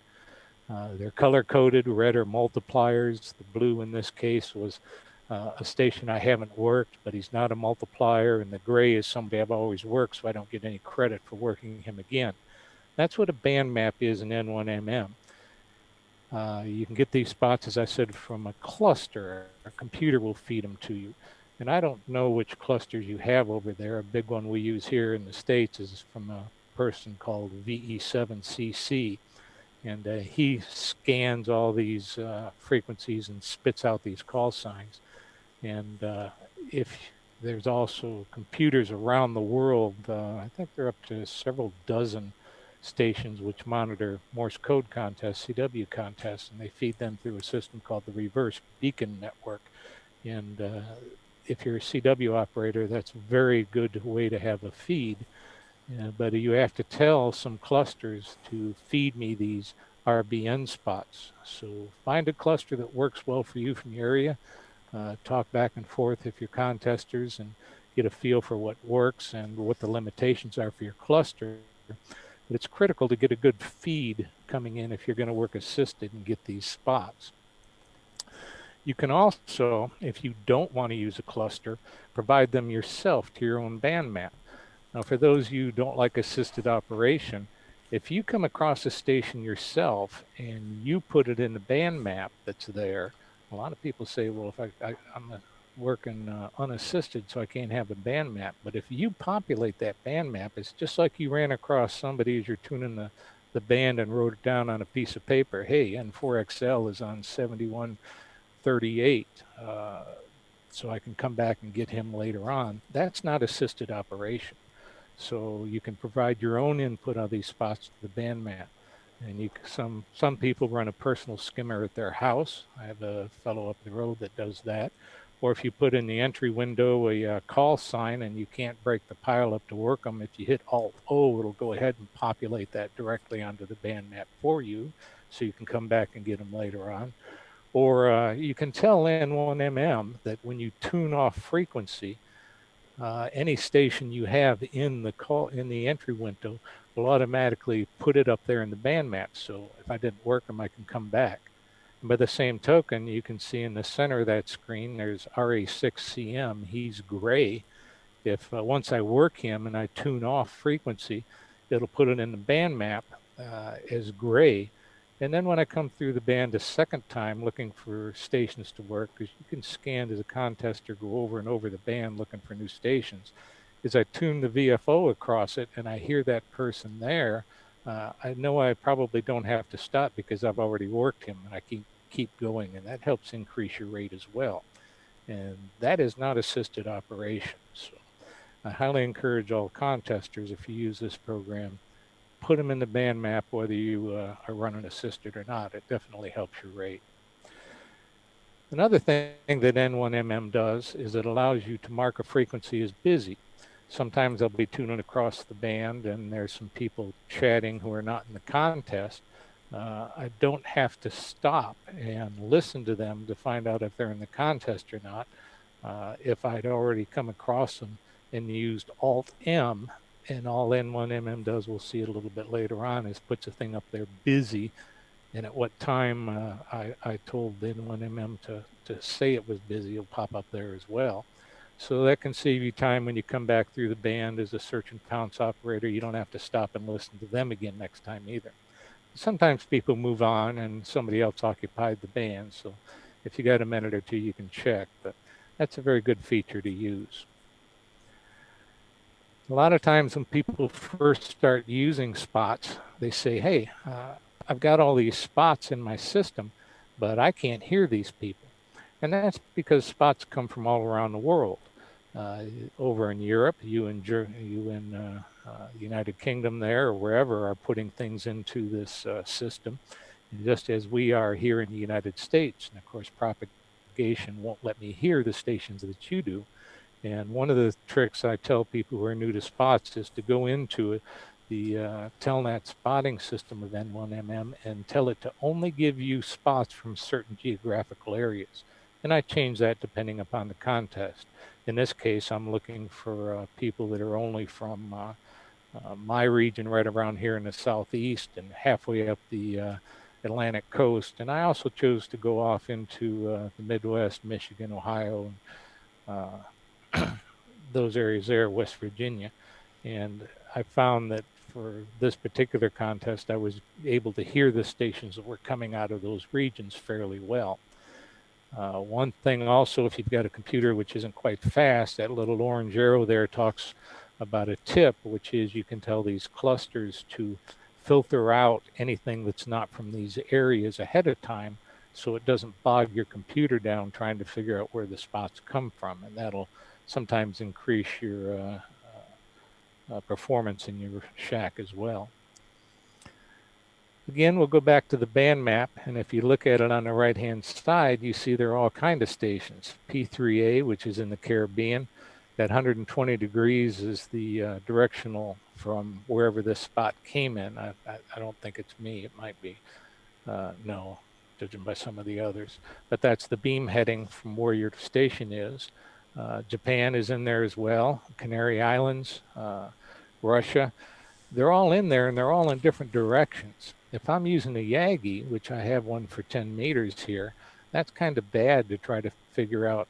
They're color-coded. Red are multipliers. The blue in this case was a station I haven't worked, but he's not a multiplier. And the gray is somebody I've always worked, so I don't get any credit for working him again. That's what a band map is in N1MM. You can get these spots, as I said, from a cluster. A computer will feed them to you. And I don't know which clusters you have over there. A big one we use here in the States is from a person called VE7CC. And he scans all these frequencies and spits out these call signs. And if there's also computers around the world, I think they're up to several dozen stations which monitor Morse code contests, CW contests, and they feed them through a system called the reverse beacon network. And if you're a CW operator, that's a very good way to have a feed. But you have to tell some clusters to feed me these RBN spots. So find a cluster that works well for you from your area. Talk back and forth with your contesters and get a feel for what works and what the limitations are for your cluster. But it's critical to get a good feed coming in if you're going to work assisted and get these spots. You can also, if you don't want to use a cluster, provide them yourself to your own band map. Now, for those of you who don't like assisted operation, if you come across a station yourself and you put it in the band map that's there, a lot of people say, well, if I'm working unassisted, so I can't have a band map. But if you populate that band map, it's just like you ran across somebody as you're tuning the band and wrote it down on a piece of paper. Hey, N4XL is on 7138. So I can come back and get him later on. That's not assisted operation. So you can provide your own input on these spots to the band map. And some people run a personal skimmer at their house. I have a fellow up the road that does that. Or if you put in the entry window a call sign and you can't break the pile up to work them, if you hit Alt-O, it'll go ahead and populate that directly onto the band map for you, so you can come back and get them later on. Or you can tell N1MM that when you tune off frequency, any station you have in the entry window will automatically put it up there in the band map. So if I didn't work them, I can come back. And by the same token, you can see in the center of that screen, there's RA6CM. He's gray. If once I work him and I tune off frequency, it'll put it in the band map as gray. And then when I come through the band a second time looking for stations to work, because you can scan as a contester, go over and over the band looking for new stations, as I tune the VFO across it and I hear that person there, I know I probably don't have to stop because I've already worked him, and I keep going, and that helps increase your rate as well. And that is not assisted operation. So I highly encourage all contesters, if you use this program, put them in the band map, whether you are running assisted or not. It definitely helps your rate. Another thing that N1MM does is it allows you to mark a frequency as busy. Sometimes I'll be tuning across the band and there's some people chatting who are not in the contest. I don't have to stop and listen to them to find out if they're in the contest or not. If I'd already come across them and used Alt-M, and all N1MM does, we'll see it a little bit later on, is puts a thing up there busy, and at what time I told N1MM to say it was busy, it'll pop up there as well. So that can save you time when you come back through the band as a search and pounce operator. You don't have to stop and listen to them again next time either. Sometimes people move on and somebody else occupied the band, so if you got a minute or two, you can check, but that's a very good feature to use. A lot of times when people first start using spots, they say, hey, I've got all these spots in my system, but I can't hear these people. And that's because spots come from all around the world. Over in Europe, you in the United Kingdom there or wherever are putting things into this system, just as we are here in the United States. And of course, propagation won't let me hear the stations that you do. And one of the tricks I tell people who are new to spots is to go into the Telnet spotting system of N1MM and tell it to only give you spots from certain geographical areas. And I change that depending upon the contest. In this case, I'm looking for people that are only from my region right around here in the southeast and halfway up the Atlantic coast. And I also chose to go off into the Midwest, Michigan, Ohio, and those areas there, West Virginia. And I found that for this particular contest, I was able to hear the stations that were coming out of those regions fairly well. One thing also, if you've got a computer which isn't quite fast, that little orange arrow there talks about a tip, which is you can tell these clusters to filter out anything that's not from these areas ahead of time, so it doesn't bog your computer down trying to figure out where the spots come from, and that'll sometimes increase your performance in your shack as well. Again, we'll go back to the band map, and if you look at it on the right-hand side, you see there are all kinds of stations. P3A, which is in the Caribbean, that 120 degrees is the directional from wherever this spot came in. I don't think it's me. It might be. No, judging by some of the others. But that's the beam heading from where your station is. Japan is in there as well. Canary Islands, Russia. They're all in there, and they're all in different directions. If I'm using a Yagi, which I have one for 10 meters here, that's kind of bad to try to figure out,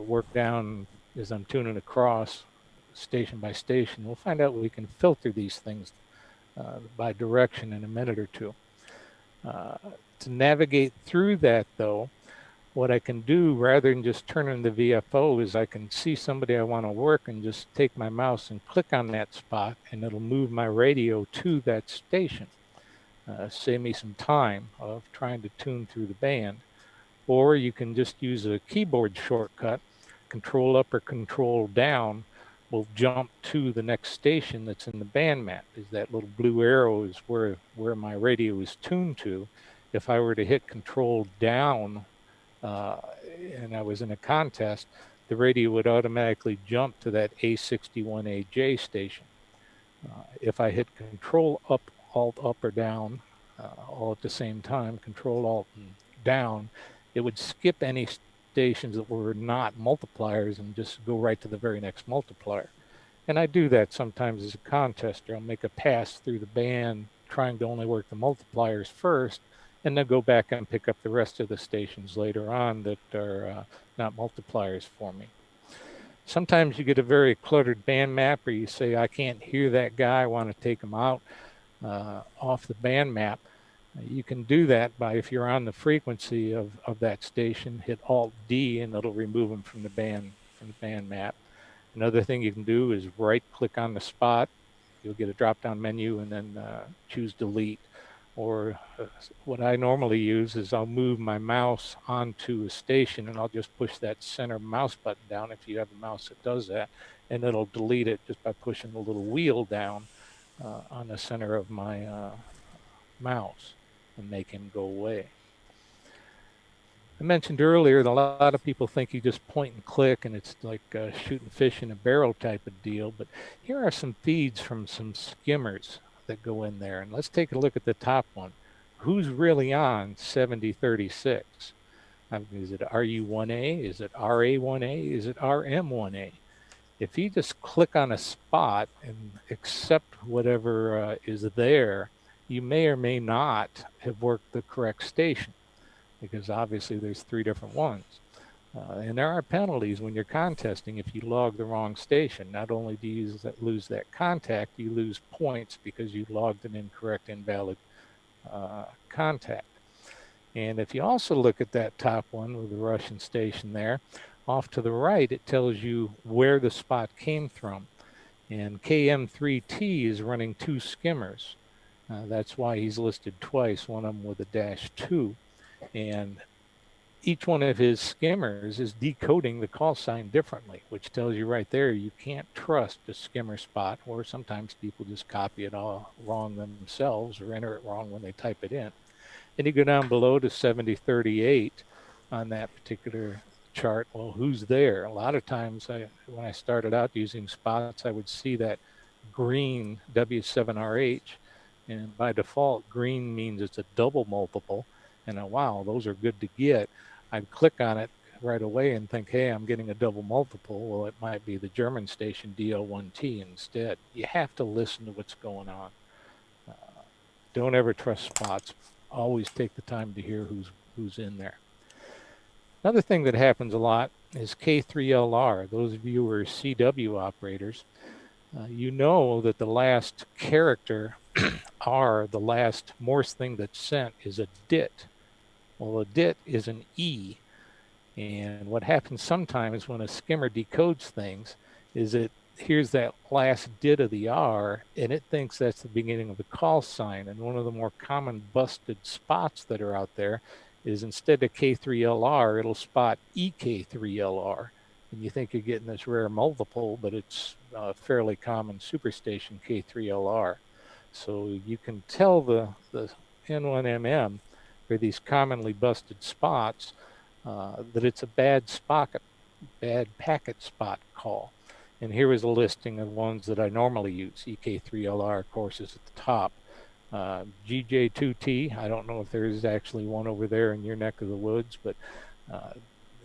work down as I'm tuning across station by station. We'll find out we can filter these things by direction in a minute or two. To navigate through that, though, what I can do rather than just turning the VFO is I can see somebody I want to work and just take my mouse and click on that spot, and it'll move my radio to that station. Save me some time of trying to tune through the band. Or you can just use a keyboard shortcut. Control up or control down will jump to the next station that's in the band map. Is that little blue arrow is where my radio is tuned to. If I were to hit control down and I was in a contest, the radio would automatically jump to that A61AJ station. If I hit control up, alt up or down, all at the same time, control alt and down, it would skip any stations that were not multipliers and just go right to the very next multiplier. And I do that sometimes as a contester. I'll make a pass through the band trying to only work the multipliers first, and then go back and pick up the rest of the stations later on that are not multipliers for me. Sometimes you get a very cluttered band map where you say, I can't hear that guy, I want to take him out off the band map. You can do that by, if you're on the frequency of that station, hit Alt-D and it'll remove them from the band map. Another thing you can do is right-click on the spot. You'll get a drop-down menu and then choose Delete. Or what I normally use is I'll move my mouse onto a station and I'll just push that center mouse button down if you have a mouse that does that, and it'll delete it just by pushing the little wheel down on the center of my mouse and make him go away. I mentioned earlier that a lot of people think you just point and click and it's like shooting fish in a barrel type of deal, but here are some feeds from some skimmers that go in there. And let's take a look at the top one. Who's really on 7036? Is it RU1A? Is it RA1A? Is it RM1A? If you just click on a spot and accept whatever is there, you may or may not have worked the correct station, because obviously there's 3 different ones. And there are penalties when you're contesting if you log the wrong station. Not only do you lose that contact, you lose points because you logged an incorrect, invalid contact. And if you also look at that top one with the Russian station there, off to the right, it tells you where the spot came from. And KM3T is running 2 skimmers. That's why he's listed twice, one of them with a -2. And each one of his skimmers is decoding the call sign differently, which tells you right there you can't trust a skimmer spot, or sometimes people just copy it all wrong themselves or enter it wrong when they type it in. And you go down below to 7038 on that particular chart. Well, who's there? A lot of times when I started out using spots, I would see that green W7RH, and by default, green means it's a double multiple. And wow, those are good to get. I'd click on it right away and think, hey, I'm getting a double multiple. Well, it might be the German station DL1T instead. You have to listen to what's going on. Don't ever trust spots. Always take the time to hear who's in there. Another thing that happens a lot is K3LR. Those of you who are CW operators, you know that the last character R, the last Morse thing that's sent, is a DIT. Well, a DIT is an E. And what happens sometimes when a skimmer decodes things is it hears that last dit of the R and it thinks that's the beginning of the call sign. And one of the more common busted spots that are out there is instead of K3LR, it'll spot EK3LR. And you think you're getting this rare multiple, but it's a fairly common superstation K3LR. So you can tell the N1MM, or these commonly busted spots, that it's a bad packet spot call. And here is a listing of ones that I normally use. EK3LR, of course, is at the top. GJ2T, I don't know if there is actually one over there in your neck of the woods, but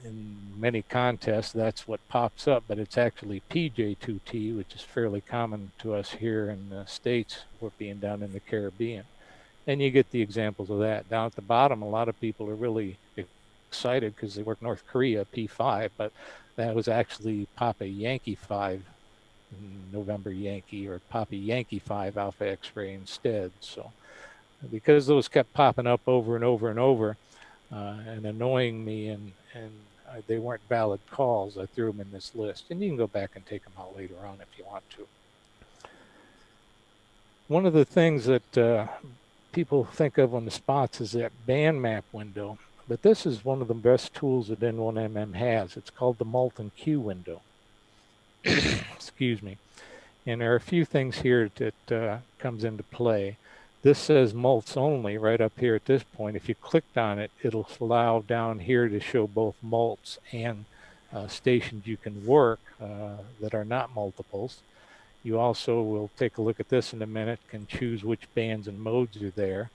in many contests, that's what pops up, but it's actually PJ2T, which is fairly common to us here in the States, we're being down in the Caribbean. And you get the examples of that. Down at the bottom, a lot of people are really excited because they work North Korea, P5, but that was actually Papa Yankee 5, November Yankee, or Papa Yankee 5 Alpha X-ray instead. So because those kept popping up over and over and over and annoying me, and they weren't valid calls, I threw them in this list. And you can go back and take them out later on if you want to. One of the things that people think of on the spots is that band map window. But this is one of the best tools that N1MM has. It's called the Molten Q window. Excuse me. And there are a few things here that comes into play. This says mults only right up here at this point. If you clicked on it, it'll allow down here to show both mults and stations you can work that are not multiples. You also will take a look at this in a minute, can choose which bands and modes are there.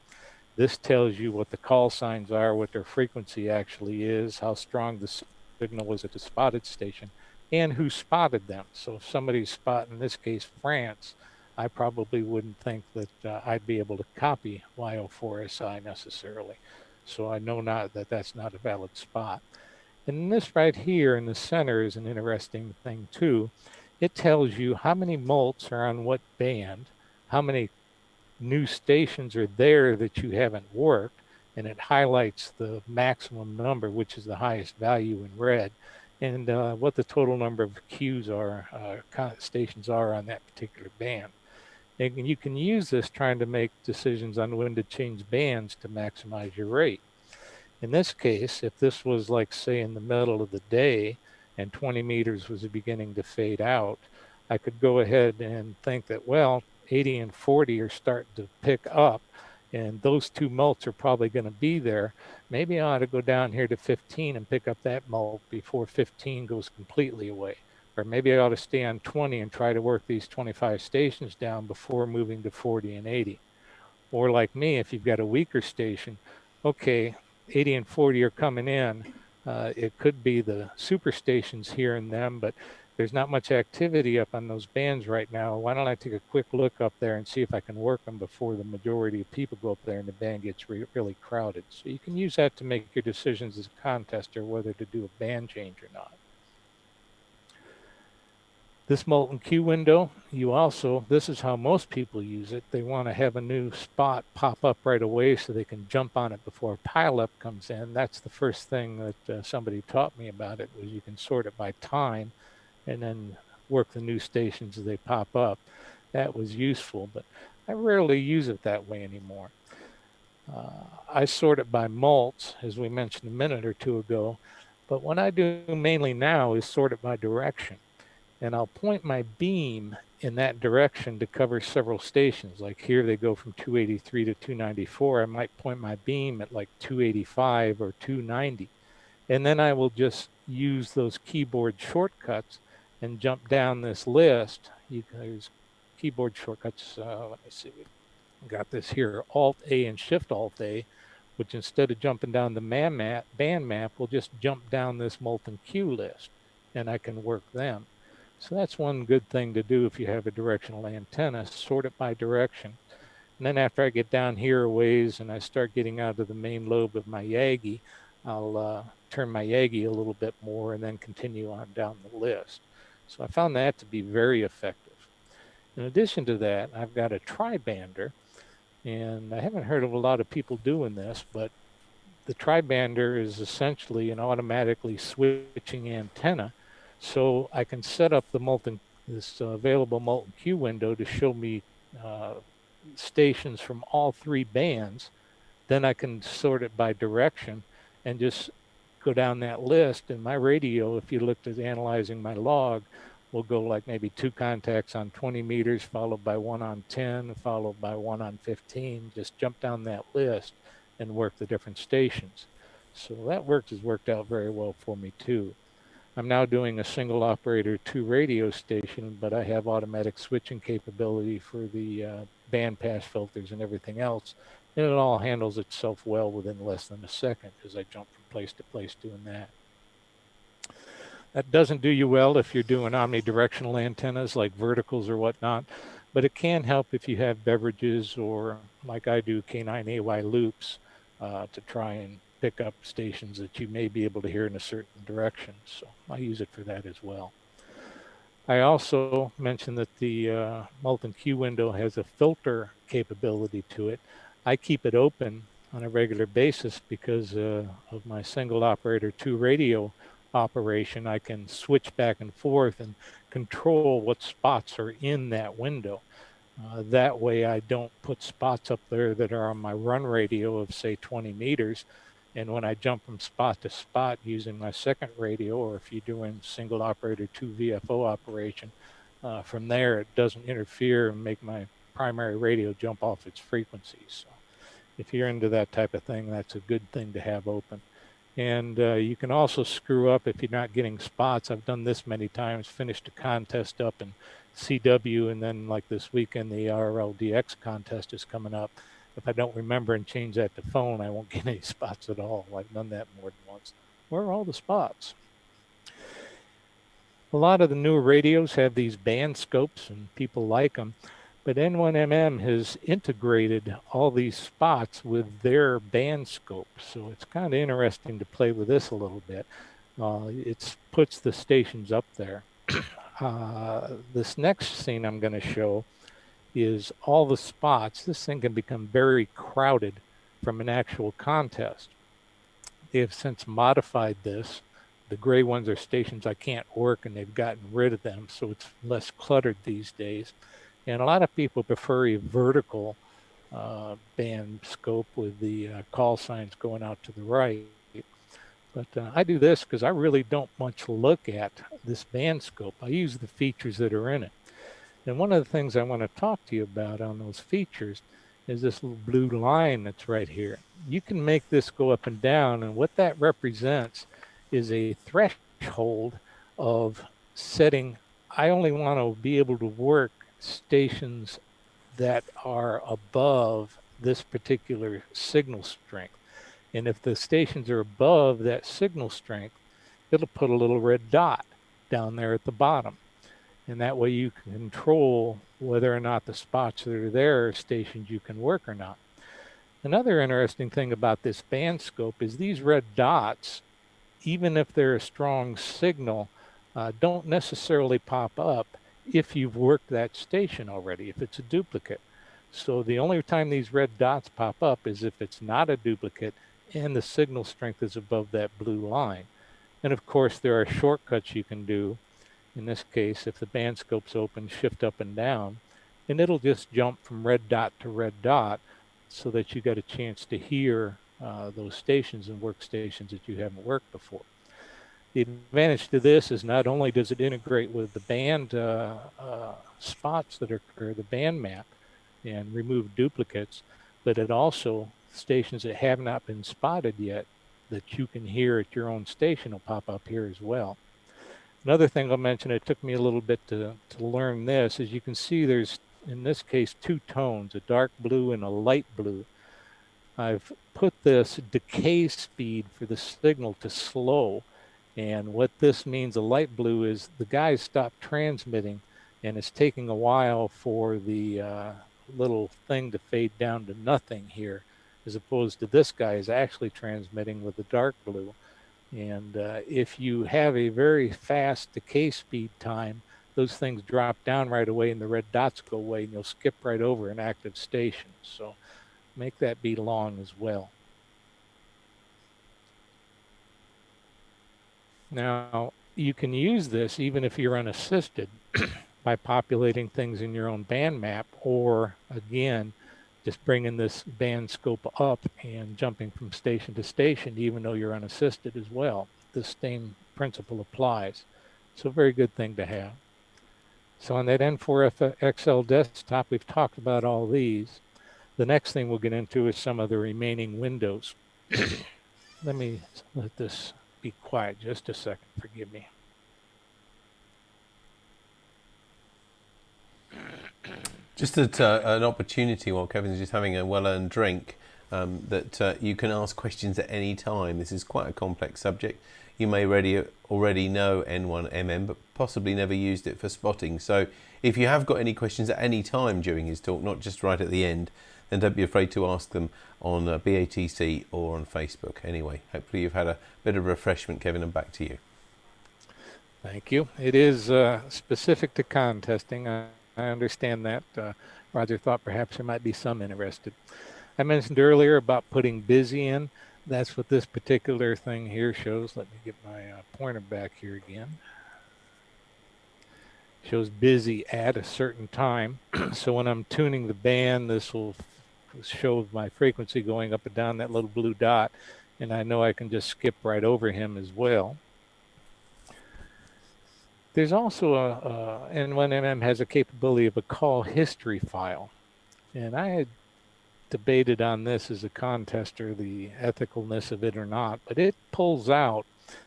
This tells you what the call signs are, what their frequency actually is, how strong the signal is at the spotted station, and who spotted them. So if somebody's spotting, in this case, France, I probably wouldn't think that I'd be able to copy YO4SI necessarily. So I know that that's not a valid spot. And this right here in the center is an interesting thing too. It tells you how many mults are on what band, how many new stations are there that you haven't worked, and it highlights the maximum number, which is the highest value in red, and what the total number of queues are, stations are on that particular band. And you can use this trying to make decisions on when to change bands to maximize your rate. In this case, if this was like, say, in the middle of the day and 20 meters was beginning to fade out, I could go ahead and think that, well, 80 and 40 are starting to pick up, and those two mults are probably going to be there. Maybe I ought to go down here to 15 and pick up that mult before 15 goes completely away. Or maybe I ought to stay on 20 and try to work these 25 stations down before moving to 40 and 80. Or like me, if you've got a weaker station, okay, 80 and 40 are coming in. It could be the super stations here and them, but there's not much activity up on those bands right now. Why don't I take a quick look up there and see if I can work them before the majority of people go up there and the band gets really crowded. So you can use that to make your decisions as a contester whether to do a band change or not. This molten Q window, this is how most people use it. They want to have a new spot pop up right away so they can jump on it before a pileup comes in. That's the first thing that somebody taught me about it, was you can sort it by time and then work the new stations as they pop up. That was useful, but I rarely use it that way anymore. I sort it by mults, as we mentioned a minute or two ago, but what I do mainly now is sort it by direction. And I'll point my beam in that direction to cover several stations. Like here they go from 283 to 294. I might point my beam at like 285 or 290. And then I will just use those keyboard shortcuts and jump down this list. There's keyboard shortcuts. Let me see. We've got this here, Alt-A and Shift-Alt-A, which instead of jumping down the band map, will just jump down this molten Q list, and I can work them. So that's one good thing to do if you have a directional antenna, sort it by direction. And then after I get down here a ways and I start getting out of the main lobe of my Yagi, I'll turn my Yagi a little bit more and then continue on down the list. So I found that to be very effective. In addition to that, I've got a tri-bander, and I haven't heard of a lot of people doing this, but the tri-bander is essentially an automatically switching antenna, so I can set up this available molten Q window to show me stations from all 3 bands. Then I can sort it by direction and just go down that list. And my radio, if you looked at analyzing my log, will go like maybe 2 contacts on 20 meters, followed by 1 on 10, followed by 1 on 15. Just jump down that list and work the different stations. So that has worked out very well for me too. I'm now doing a single operator 2 radio station, but I have automatic switching capability for the band pass filters and everything else. And it all handles itself well within less than a second as I jump from place to place doing that. That doesn't do you well if you're doing omnidirectional antennas like verticals or whatnot, but it can help if you have beverages or, like I do, K9AY loops to try and pick up stations that you may be able to hear in a certain direction. So I use it for that as well. I also mentioned that the molten Q window has a filter capability to it. I keep it open on a regular basis because of my single operator 2 radio operation. I can switch back and forth and control what spots are in that window. That way I don't put spots up there that are on my run radio of say 20 meters. And when I jump from spot to spot using my second radio, or if you're doing single operator 2 VFO operation, from there it doesn't interfere and make my primary radio jump off its frequency. So if you're into that type of thing, that's a good thing to have open. And you can also screw up if you're not getting spots. I've done this many times, finished a contest up in CW, and then like this weekend, the RLDX contest is coming up. If I don't remember and change that to phone, I won't get any spots at all. I've done that more than once. Where are all the spots? A lot of the newer radios have these band scopes, and people like them. But N1MM has integrated all these spots with their band scope. So it's kind of interesting to play with this a little bit. It puts the stations up there. This next scene I'm going to show is all the spots. This thing can become very crowded from an actual contest. They have since modified this. The gray ones are stations I can't work, and they've gotten rid of them, so it's less cluttered these days. And a lot of people prefer a vertical band scope with the call signs going out to the right. But I do this because I really don't much look at this band scope. I use the features that are in it. And one of the things I want to talk to you about on those features is this little blue line that's right here. You can make this go up and down, and what that represents is a threshold of setting. I only want to be able to work stations that are above this particular signal strength. And if the stations are above that signal strength, it'll put a little red dot down there at the bottom. And that way you can control whether or not the spots that are there are stations you can work or not. Another interesting thing about this band scope is these red dots, even if they're a strong signal, don't necessarily pop up if you've worked that station already, if it's a duplicate. So the only time these red dots pop up is if it's not a duplicate and the signal strength is above that blue line. And of course, there are shortcuts you can do. In this case, if the band scope's open, shift up and down, and it'll just jump from red dot to red dot so that you got a chance to hear those stations and workstations that you haven't worked before. The advantage to this is not only does it integrate with the band spots that are, or the band map, and remove duplicates, but it also, stations that have not been spotted yet that you can hear at your own station will pop up here as well. Another thing I'll mention, it took me a little bit to learn this, is you can see there's, in this case, 2 tones, a dark blue and a light blue. I've put this decay speed for the signal to slow. And what this means, a light blue, is the guys stopped transmitting and it's taking a while for the little thing to fade down to nothing here, as opposed to this guy is actually transmitting with the dark blue. And if you have a very fast decay speed time, those things drop down right away and the red dots go away and you'll skip right over an active station. So make that be long as well. Now, you can use this even if you're unassisted by populating things in your own band map, or again, just bringing this band scope up and jumping from station to station, even though you're unassisted as well. The same principle applies. So a very good thing to have. So on that N4XL desktop, we've talked about all these. The next thing we'll get into is some of the remaining windows. Let me let this be quiet just a second, forgive me. Just an opportunity while Kevin's just having a well-earned drink, that you can ask questions at any time. This is quite a complex subject. You may already know N1MM, but possibly never used it for spotting. So if you have got any questions at any time during his talk, not just right at the end, then don't be afraid to ask them on BATC or on Facebook. Anyway, hopefully you've had a bit of refreshment, Kevin, and back to you. Thank you. It is specific to contesting. I understand that. Roger thought perhaps there might be some interested. I mentioned earlier about putting busy in. That's what this particular thing here shows. Let me get my pointer back here again. Shows busy at a certain time. So when I'm tuning the band, this will show my frequency going up and down that little blue dot, and I know I can just skip right over him as well. There's also a N1MM has a capability of a call history file, and I had debated on this as a contester, the ethicalness of it or not, but it pulls out,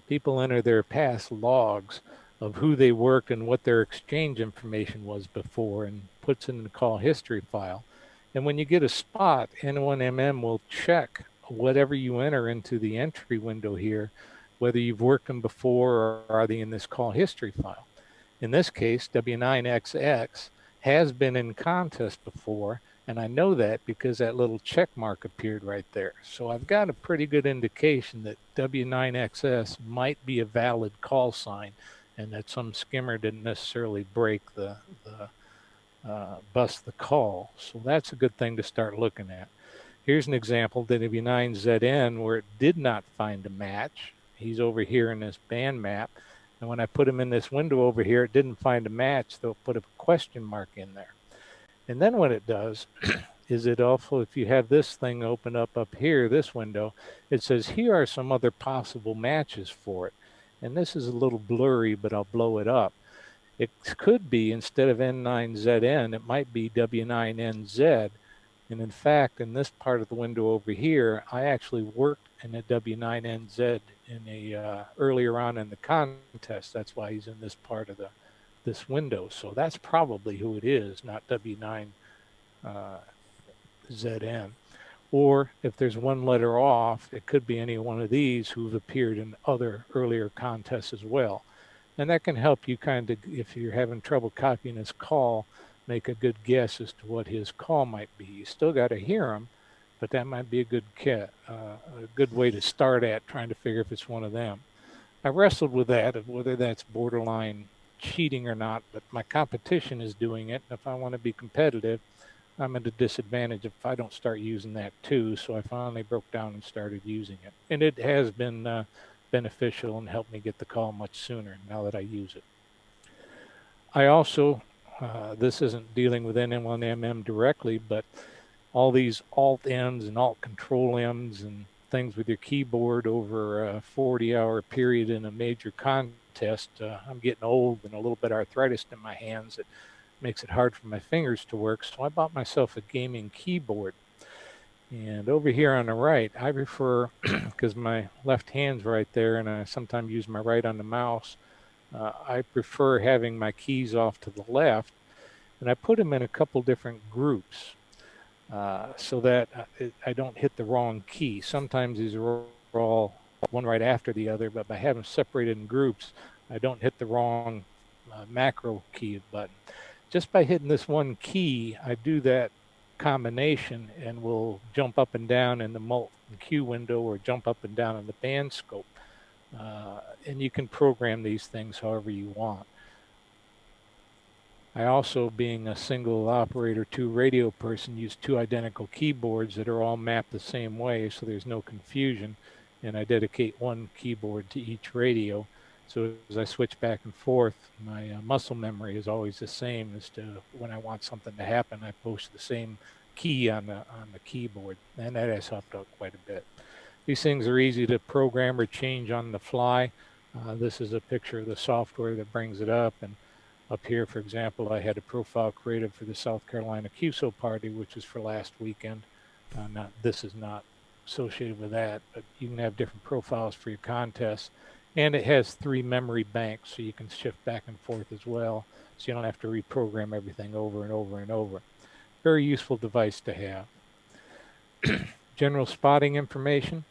people enter their past logs of who they worked and what their exchange information was before, and puts it in the call history file. And when you get a spot, N1MM will check whatever you enter into the entry window here, whether you've worked them before or are they in this call history file. In this case, W9XX has been in contest before, and I know that because that little check mark appeared right there. So I've got a pretty good indication that W9XS might be a valid call sign, and that some skimmer didn't necessarily break bust the call. So that's a good thing to start looking at. Here's an example, W9ZN, where it did not find a match. He's over here in this band map. And when I put him in this window over here, it didn't find a match. They'll put a question mark in there. And then what it does is it also, if you have this thing open up here, this window, it says, here are some other possible matches for it. And this is a little blurry, but I'll blow it up. It could be, instead of N9ZN, it might be W9NZ. And in fact, in this part of the window over here, I actually worked in a W9NZ earlier on in the contest. That's why he's in this part of this window. So that's probably who it is, not W9ZN. Or if there's one letter off, it could be any one of these who've appeared in other earlier contests as well. And that can help you kind of, if you're having trouble copying his call, make a good guess as to what his call might be. You still got to hear him, but that might be a good way to start at trying to figure if it's one of them. I wrestled with that, of whether that's borderline cheating or not, but my competition is doing it. And if I want to be competitive, I'm at a disadvantage if I don't start using that too. So I finally broke down and started using it. And it has been beneficial and helped me get the call much sooner now that I use it. I also, this isn't dealing with N1MM directly, but all these Alt M's and Alt Control M's and things with your keyboard over a 40-hour period in a major contest. I'm getting old and a little bit arthritis in my hands. It makes it hard for my fingers to work, so I bought myself a gaming keyboard. And over here on the right, I prefer, because my left hand's right there and I sometimes use my right on the mouse, I prefer having my keys off to the left, and I put them in a couple different groups so that I don't hit the wrong key. Sometimes these are all one right after the other, but by having them separated in groups, I don't hit the wrong macro key button. Just by hitting this one key, I do that combination and will jump up and down in the multi-cue window or jump up and down in the band scope. And you can program these things however you want. I also, being a single operator 2 radio person, use 2 identical keyboards that are all mapped the same way, so there's no confusion. And I dedicate one keyboard to each radio. So as I switch back and forth, my muscle memory is always the same as to when I want something to happen. I push the same key on the keyboard, and that has helped out quite a bit. These things are easy to program or change on the fly. This is a picture of the software that brings it up, and up here, for example, I had a profile created for the South Carolina QSO party, which was for last weekend. This is not associated with that, but you can have different profiles for your contests. And it has 3 memory banks, so you can shift back and forth as well, so you don't have to reprogram everything over and over and over. Very useful device to have. General spotting information.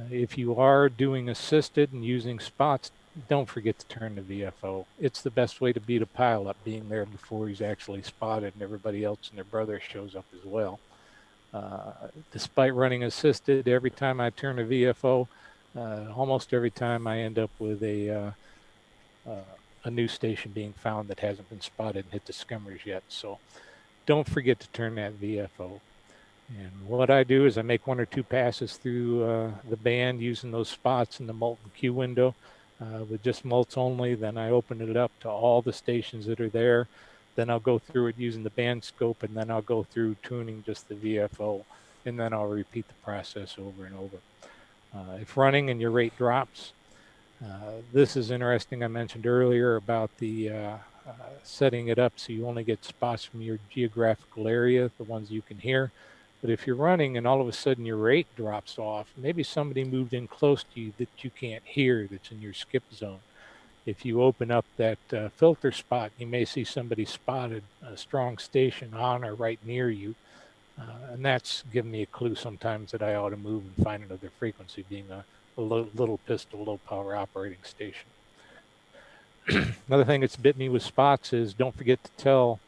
If you are doing assisted and using spots, don't forget to turn the VFO. It's the best way to beat a pileup, being there before he's actually spotted and everybody else and their brother shows up as well. Despite running assisted, every time I turn a VFO, almost every time I end up with a new station being found that hasn't been spotted and hit the skimmers yet. So don't forget to turn that VFO. And what I do is I make 1 or 2 passes through the band using those spots in the mult and queue window with just mults only. Then I open it up to all the stations that are there. Then I'll go through it using the band scope, and then I'll go through tuning just the VFO, and then I'll repeat the process over and over. If running and your rate drops, this is interesting. I mentioned earlier about the setting it up so you only get spots from your geographical area, the ones you can hear. But if you're running and all of a sudden your rate drops off, maybe somebody moved in close to you that you can't hear that's in your skip zone. If you open up that filter spot, you may see somebody spotted a strong station on or right near you. And that's given me a clue sometimes that I ought to move and find another frequency, being a little pistol, low power operating station. Another thing that's bit me with spots is don't forget to tell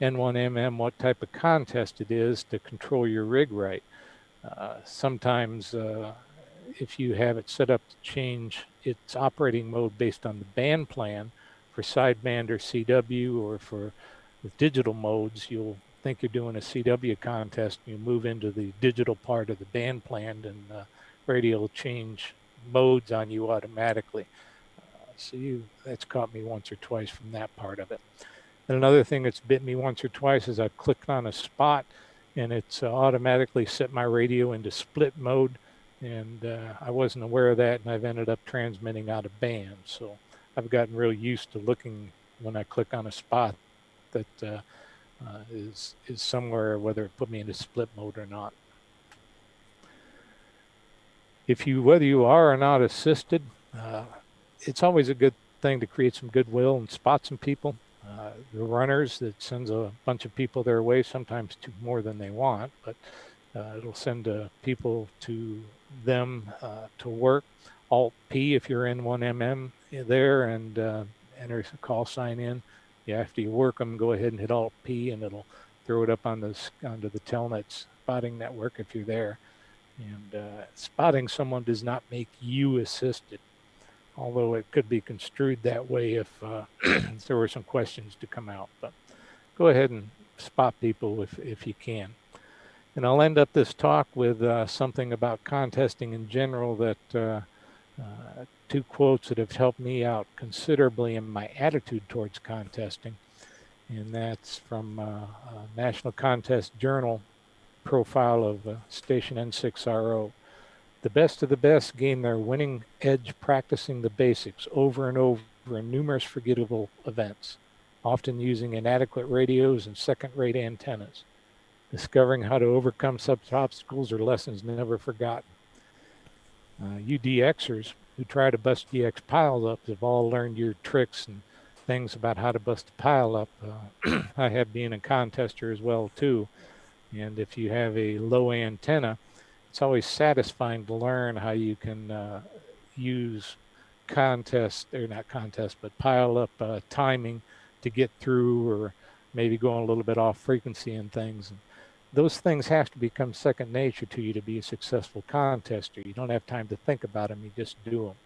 N1MM what type of contest it is to control your rig right. Sometimes if you have it set up to change its operating mode based on the band plan for sideband or CW, or for with digital modes, you'll think you're doing a CW contest, you move into the digital part of the band plan, and radio will change modes on you automatically. So that's caught me once or twice from that part of it. And another thing that's bit me once or twice is I've clicked on a spot and it's automatically set my radio into split mode, and I wasn't aware of that, and I've ended up transmitting out of band. So I've gotten real used to looking when I click on a spot that is somewhere, whether it put me into split mode or not. Whether you are or not assisted, it's always a good thing to create some goodwill and spot some people. The runners, that sends a bunch of people their way, sometimes more than they want, but it'll send people to them to work. Alt-P if you're N1MM there, and enter a call sign in. Yeah, after you work them, go ahead and hit Alt-P, and it'll throw it up onto the Telnet spotting network if you're there. And spotting someone does not make you assisted, although it could be construed that way if there were some questions to come out. But go ahead and spot people if you can. And I'll end up this talk with something about contesting in general, that 2 quotes that have helped me out considerably in my attitude towards contesting. And that's from a National Contest Journal profile of station N6RO. The best of the best gain their winning edge practicing the basics over and over in numerous forgettable events, often using inadequate radios and second-rate antennas. Discovering how to overcome such obstacles are lessons never forgotten. You DXers who try to bust DX pile-ups have all learned your tricks and things about how to bust a pile-up. I have been a contester as well, too. And if you have a low antenna, it's always satisfying to learn how you can use pile-up timing to get through, or maybe going a little bit off frequency and things. And those things have to become second nature to you to be a successful contester. You don't have time to think about them, you just do them.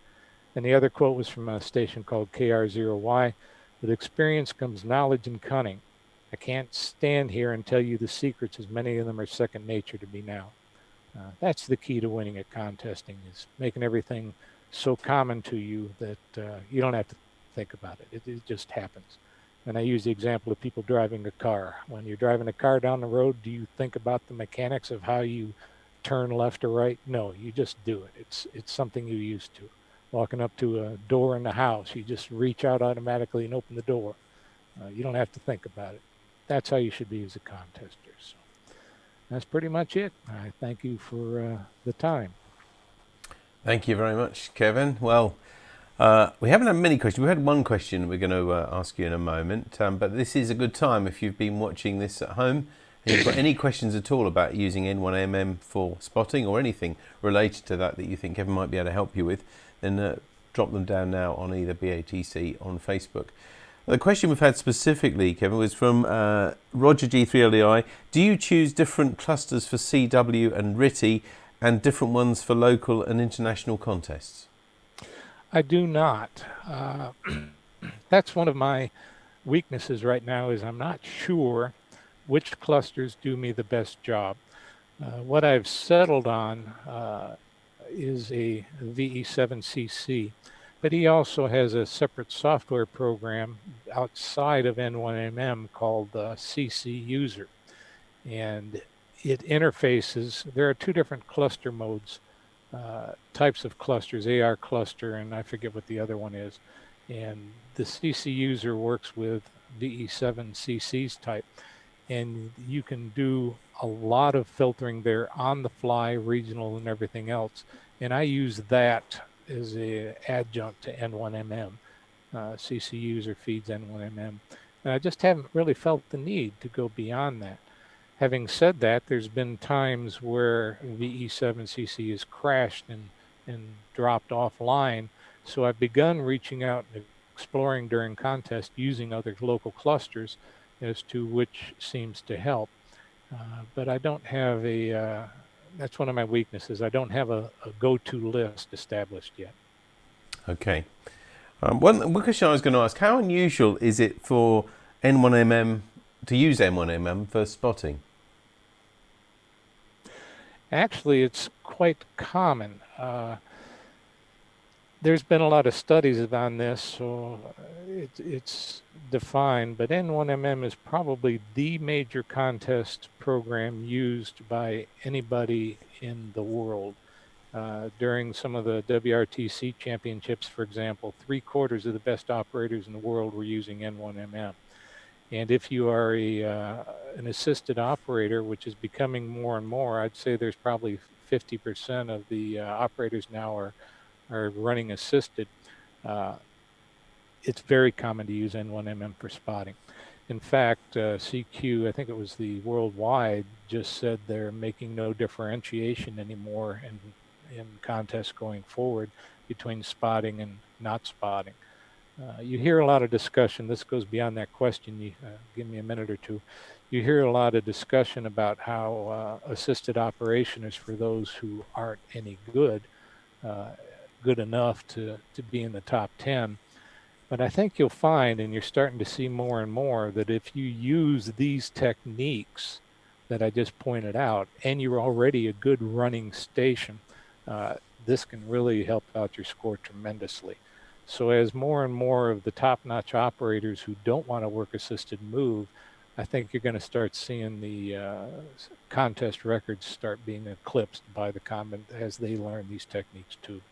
And the other quote was from a station called KR0Y. With experience comes knowledge and cunning. I can't stand here and tell you the secrets, as many of them are second nature to me now. That's the key to winning at contesting, is making everything so common to you that you don't have to think about it. It just happens. And I use the example of people driving a car. When you're driving a car down the road, do you think about the mechanics of how you turn left or right? No, you just do it. It's something you're used to. Walking up to a door in the house, you just reach out automatically and open the door. You don't have to think about it. That's how you should be as a contester. So that's pretty much it. I thank you for the time. Thank you very much, Kevin. Well, we haven't had many questions. We had one question we're going to ask you in a moment, but this is a good time if you've been watching this at home and you've got any questions at all about using N1MM for spotting or anything related to that you think Kevin might be able to help you with, then drop them down now on either BATC on Facebook. The question we've had specifically, Kevin, was from Roger G3LDI. Do you choose different clusters for CW and RTTY and different ones for local and international contests? I do not. That's one of my weaknesses right now, is I'm not sure which clusters do me the best job. What I've settled on is a VE7CC, but he also has a separate software program outside of N1MM called CC User. And it interfaces, there are two different cluster modes, types of clusters, AR cluster, and I forget what the other one is. And the CC User works with VE7CC's type. And you can do a lot of filtering there on the fly, regional and everything else. And I use that as an adjunct to N1MM. CC User feeds N1MM. And I just haven't really felt the need to go beyond that. Having said that, there's been times where VE7CC has crashed and dropped offline. So I've begun reaching out and exploring during contests using other local clusters as to which seems to help. But I don't have that's one of my weaknesses. I don't have a go-to list established yet. Okay. One question I was going to ask, how unusual is it for N1MM to use N1MM for spotting? Actually, it's quite common. There's been a lot of studies on this, so it's defined, but N1MM is probably the major contest program used by anybody in the world. During some of the WRTC championships, for example, 3/4 of the best operators in the world were using N1MM. And if you are an assisted operator, which is becoming more and more, I'd say there's probably 50% of the operators now are running assisted. It's very common to use N1MM for spotting. In fact, CQ, I think it was the worldwide, just said they're making no differentiation anymore in contests going forward between spotting and not spotting. You hear a lot of discussion. This goes beyond that question. You give me a minute or two. You hear a lot of discussion about how assisted operation is for those who aren't any good enough to be in the top 10. But I think you'll find, and you're starting to see more and more, that if you use these techniques that I just pointed out, and you're already a good running station, this can really help out your score tremendously. So as more and more of the top-notch operators who don't want to work assisted move, I think you're going to start seeing the contest records start being eclipsed by the comment as they learn these techniques too.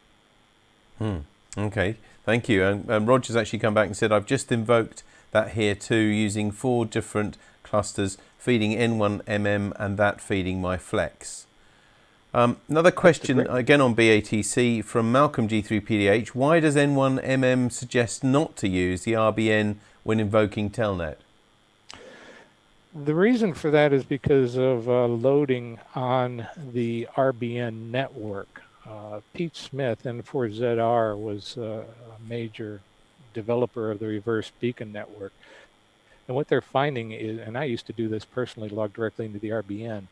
Okay, thank you. And Roger's actually come back and said, I've just invoked that here too, using 4 different clusters, feeding N1MM and that feeding my flex. Another question, again on BATC, from Malcolm G3PDH. Why does N1MM suggest not to use the RBN when invoking Telnet? The reason for that is because of loading on the RBN network. Pete Smith, N4ZR, was a major developer of the reverse beacon network. And what they're finding is, and I used to do this personally, log directly into the RBN,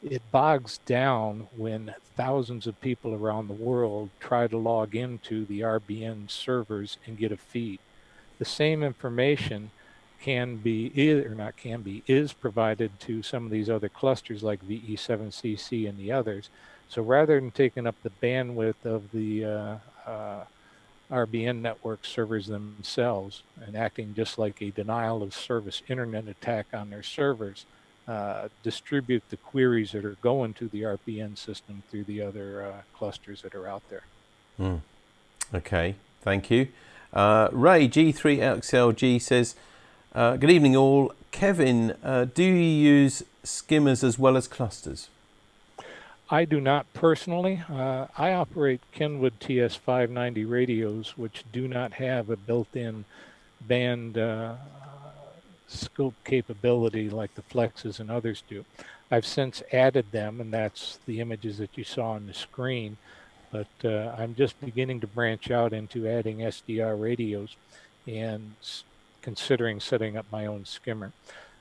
it bogs down when thousands of people around the world try to log into the RBN servers and get a feed. The same information is provided to some of these other clusters like VE7CC and the others. So rather than taking up the bandwidth of the RBN network servers themselves and acting just like a denial of service internet attack on their servers, distribute the queries that are going to the RBN system through the other clusters that are out there. Okay, thank you. Ray G3XLG says, good evening all. Kevin, do you use skimmers as well as clusters? I do not personally. I operate Kenwood TS590 radios, which do not have a built-in band scope capability like the Flexes and others do. I've since added them, and that's the images that you saw on the screen. But I'm just beginning to branch out into adding SDR radios and considering setting up my own skimmer.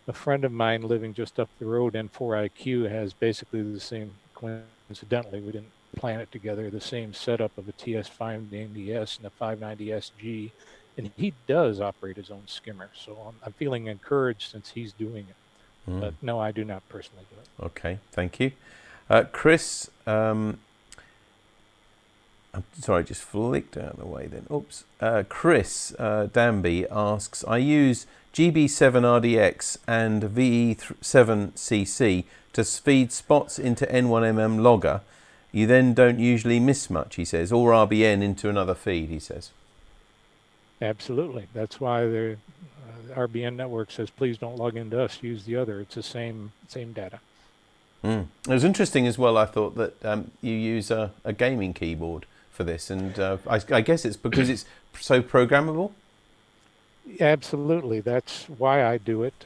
A friend of mine living just up the road, N4IQ, has basically the same, coincidentally, we didn't plan it together, the same setup of a TS590S and a 590SG, and he does operate his own skimmer. So I'm feeling encouraged since he's doing it. But no, I do not personally do it. Okay, thank you. Chris, I'm sorry, just flicked out of the way then. Oops. Chris Danby asks, I use GB7RDX and VE7CC to feed spots into N1MM logger. You then don't usually miss much, he says, or RBN into another feed, he says. Absolutely. That's why the RBN network says, please don't log into us, use the other. It's the same data. It was interesting as well, I thought, that you use a gaming keyboard for this, and I guess it's because it's so programmable. Absolutely, that's why I do it.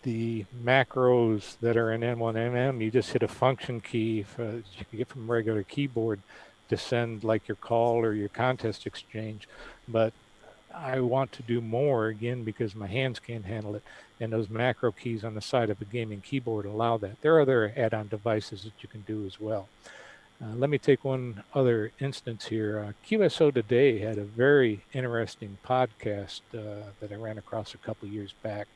The macros that are in N1MM, you just hit a function key you can get from a regular keyboard to send like your call or your contest exchange. But I want to do more, again, because my hands can't handle it, and those macro keys on the side of a gaming keyboard allow that. There are other add-on devices that you can do as well. Let me take one other instance here. QSO Today had a very interesting podcast that I ran across a couple years back.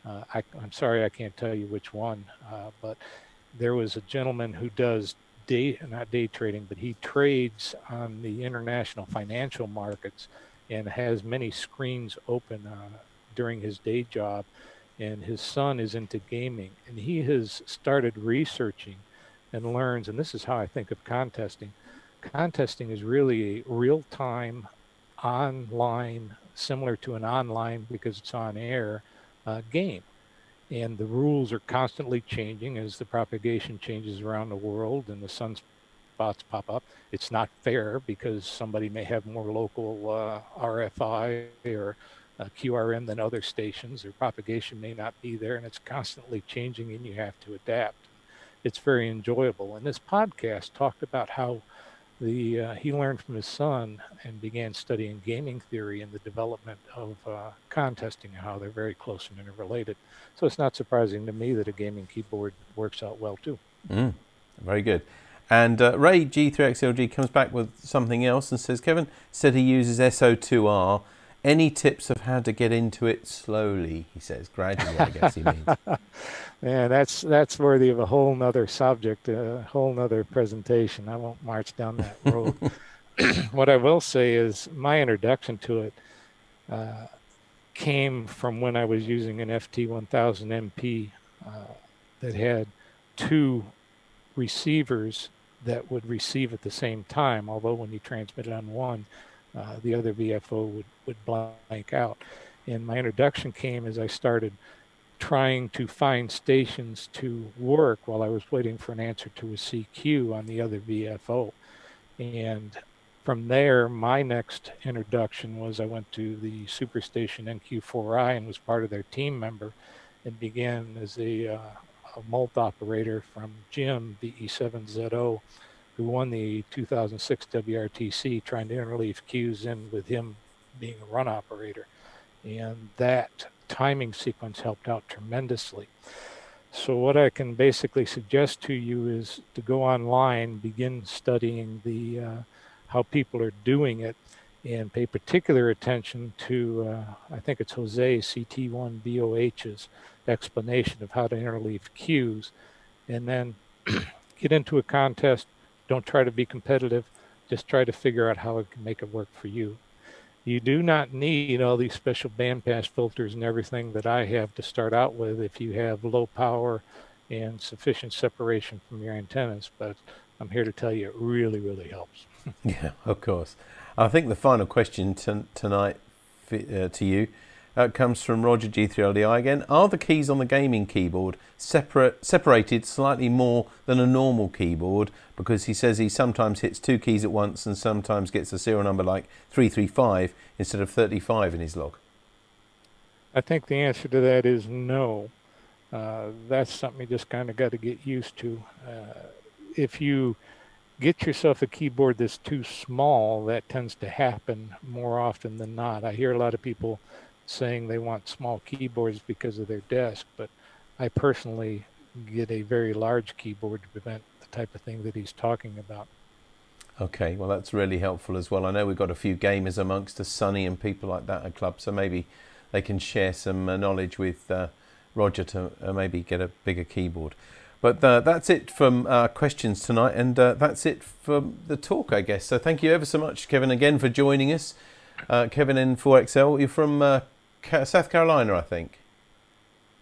I'm sorry I can't tell you which one, but there was a gentleman who does not day trading, but he trades on the international financial markets and has many screens open during his day job. And his son is into gaming, and he has started researching and learns, and this is how I think of contesting. Contesting is really a real-time, online, similar to an online because it's on air, game. And the rules are constantly changing as the propagation changes around the world and the sunspots pop up. It's not fair because somebody may have more local RFI or QRM than other stations. Their propagation may not be there, and it's constantly changing, and you have to adapt. It's very enjoyable. And this podcast talked about how he learned from his son and began studying gaming theory and the development of contesting, how they're very close and interrelated. So it's not surprising to me that a gaming keyboard works out well too. Very good. And Ray G3XLG comes back with something else and says, Kevin said he uses SO2R. Any tips of how to get into it slowly? He says, gradually, I guess he means. Man, that's worthy of a whole nother subject, a whole nother presentation. I won't march down that road. What I will say is my introduction to it came from when I was using an FT1000MP that had two receivers that would receive at the same time, although when you transmitted on one, the other VFO would blank out. And my introduction came as I started trying to find stations to work while I was waiting for an answer to a CQ on the other VFO. And from there, my next introduction was I went to the Superstation NQ4I and was part of their team member and began as a mult operator from Jim, BE7ZO, who won the 2006 WRTC, trying to interleave queues in with him being a run operator. And that timing sequence helped out tremendously. So what I can basically suggest to you is to go online, begin studying how people are doing it, and pay particular attention to, I think it's Jose CT1BOH's explanation of how to interleave queues, and then get into a contest. Don't try to be competitive. Just try to figure out how it can make it work for you. You do not need all these special bandpass filters and everything that I have to start out with if you have low power and sufficient separation from your antennas, but I'm here to tell you it really, really helps. Yeah, of course. I think the final question tonight to you comes from Roger G3LDI again. Are the keys on the gaming keyboard separated slightly more than a normal keyboard? Because he says he sometimes hits 2 keys at once and sometimes gets a serial number like 335 instead of 35 in his log. I think the answer to that is no. That's something you just kind of got to get used to. If you get yourself a keyboard that's too small, that tends to happen more often than not. I hear a lot of people saying they want small keyboards because of their desk, but I personally get a very large keyboard to prevent the type of thing that he's talking about. Okay, well that's really helpful as well. I know we've got a few gamers amongst us, Sonny and people like that at club, so maybe they can share some knowledge with Roger to maybe get a bigger keyboard. But that's it from questions tonight, and that's it for the talk, I guess. So thank you ever so much, Kevin, again for joining us. Kevin N4XL, you're from South Carolina, I think.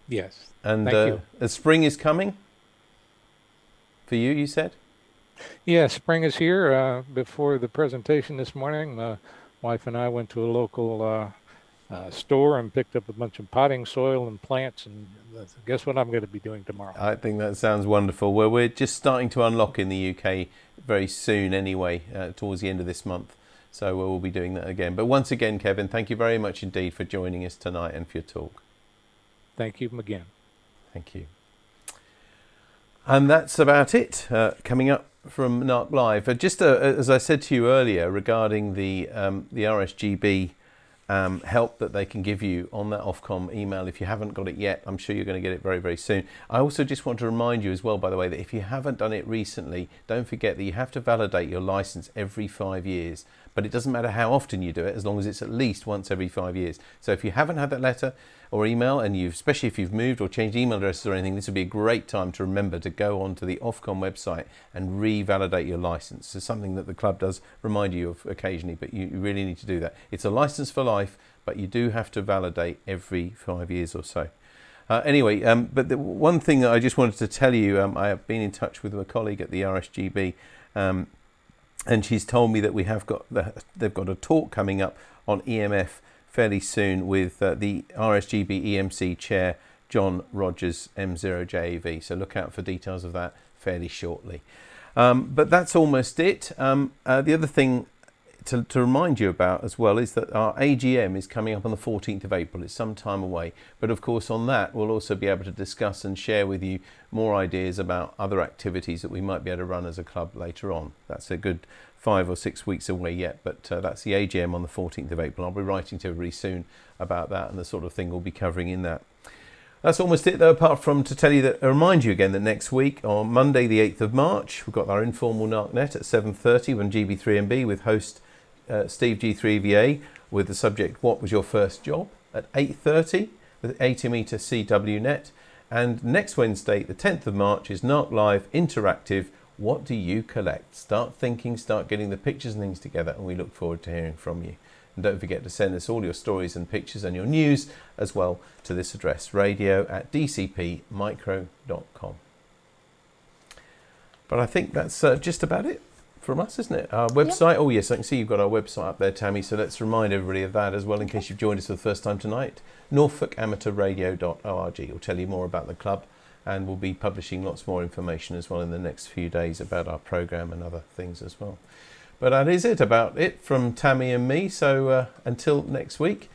Yes. And thank you. Spring is coming for you, you said? Yeah, spring is here. Before the presentation this morning, my wife and I went to a local store and picked up a bunch of potting soil and plants, and guess what I'm going to be doing tomorrow? I think that sounds wonderful. Well, we're just starting to unlock in the UK very soon anyway, towards the end of this month. So we'll be doing that again. But once again, Kevin, thank you very much indeed for joining us tonight and for your talk. Thank you again. Thank you. And that's about it. Coming up from NARC Live. Just as I said to you earlier regarding the RSGB help that they can give you on that Ofcom email. If you haven't got it yet, I'm sure you're going to get it very, very soon. I also just want to remind you as well, by the way, that if you haven't done it recently, don't forget that you have to validate your license every 5 years. But it doesn't matter how often you do it, as long as it's at least once every 5 years. So if you haven't had that letter or email, and especially if you've moved or changed email addresses or anything, this would be a great time to remember to go onto the Ofcom website and revalidate your license. It's something that the club does remind you of occasionally, but you really need to do that. It's a license for life, but you do have to validate every 5 years or so. Anyway, but the one thing that I just wanted to tell you, I have been in touch with a colleague at the RSGB, and she's told me that they've got a talk coming up on EMF fairly soon with the RSGB EMC chair, John Rogers, M0JAV. So look out for details of that fairly shortly. But that's almost it. The other thing to remind you about as well is that our AGM is coming up on the 14th of April. It's some time away. But of course on that we'll also be able to discuss and share with you more ideas about other activities that we might be able to run as a club later on. That's a good 5 or 6 weeks away yet, but that's the AGM on the 14th of April. I'll be writing to everybody soon about that and the sort of thing we'll be covering in that. That's almost it though, apart from to tell you that, remind you again that next week on Monday the 8th of March, we've got our informal NARCnet at 7:30 on GB3MB with host Steve G3VA with the subject, what was your first job? At 8:30 with 80-meter CWNet. And next Wednesday, the 10th of March, is NARC Live Interactive. What do you collect? Start thinking, start getting the pictures and things together, and we look forward to hearing from you. And don't forget to send us all your stories and pictures and your news as well to this address, radio@dcpmicro.com. But I think that's just about it from us, isn't it? Our website, oh yes, I can see you've got our website up there, Tammy, so let's remind everybody of that as well in case you've joined us for the first time tonight. NorfolkAmateurRadio.org will tell you more about the club, and we'll be publishing lots more information as well in the next few days about our programme and other things as well. But that is about it from Tammy and me, so until next week,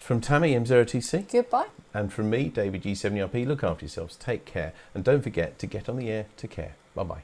from Tammy, M0TC. Goodbye. And from me, David G7URP, look after yourselves, take care, and don't forget to get on the air to care. Bye-bye.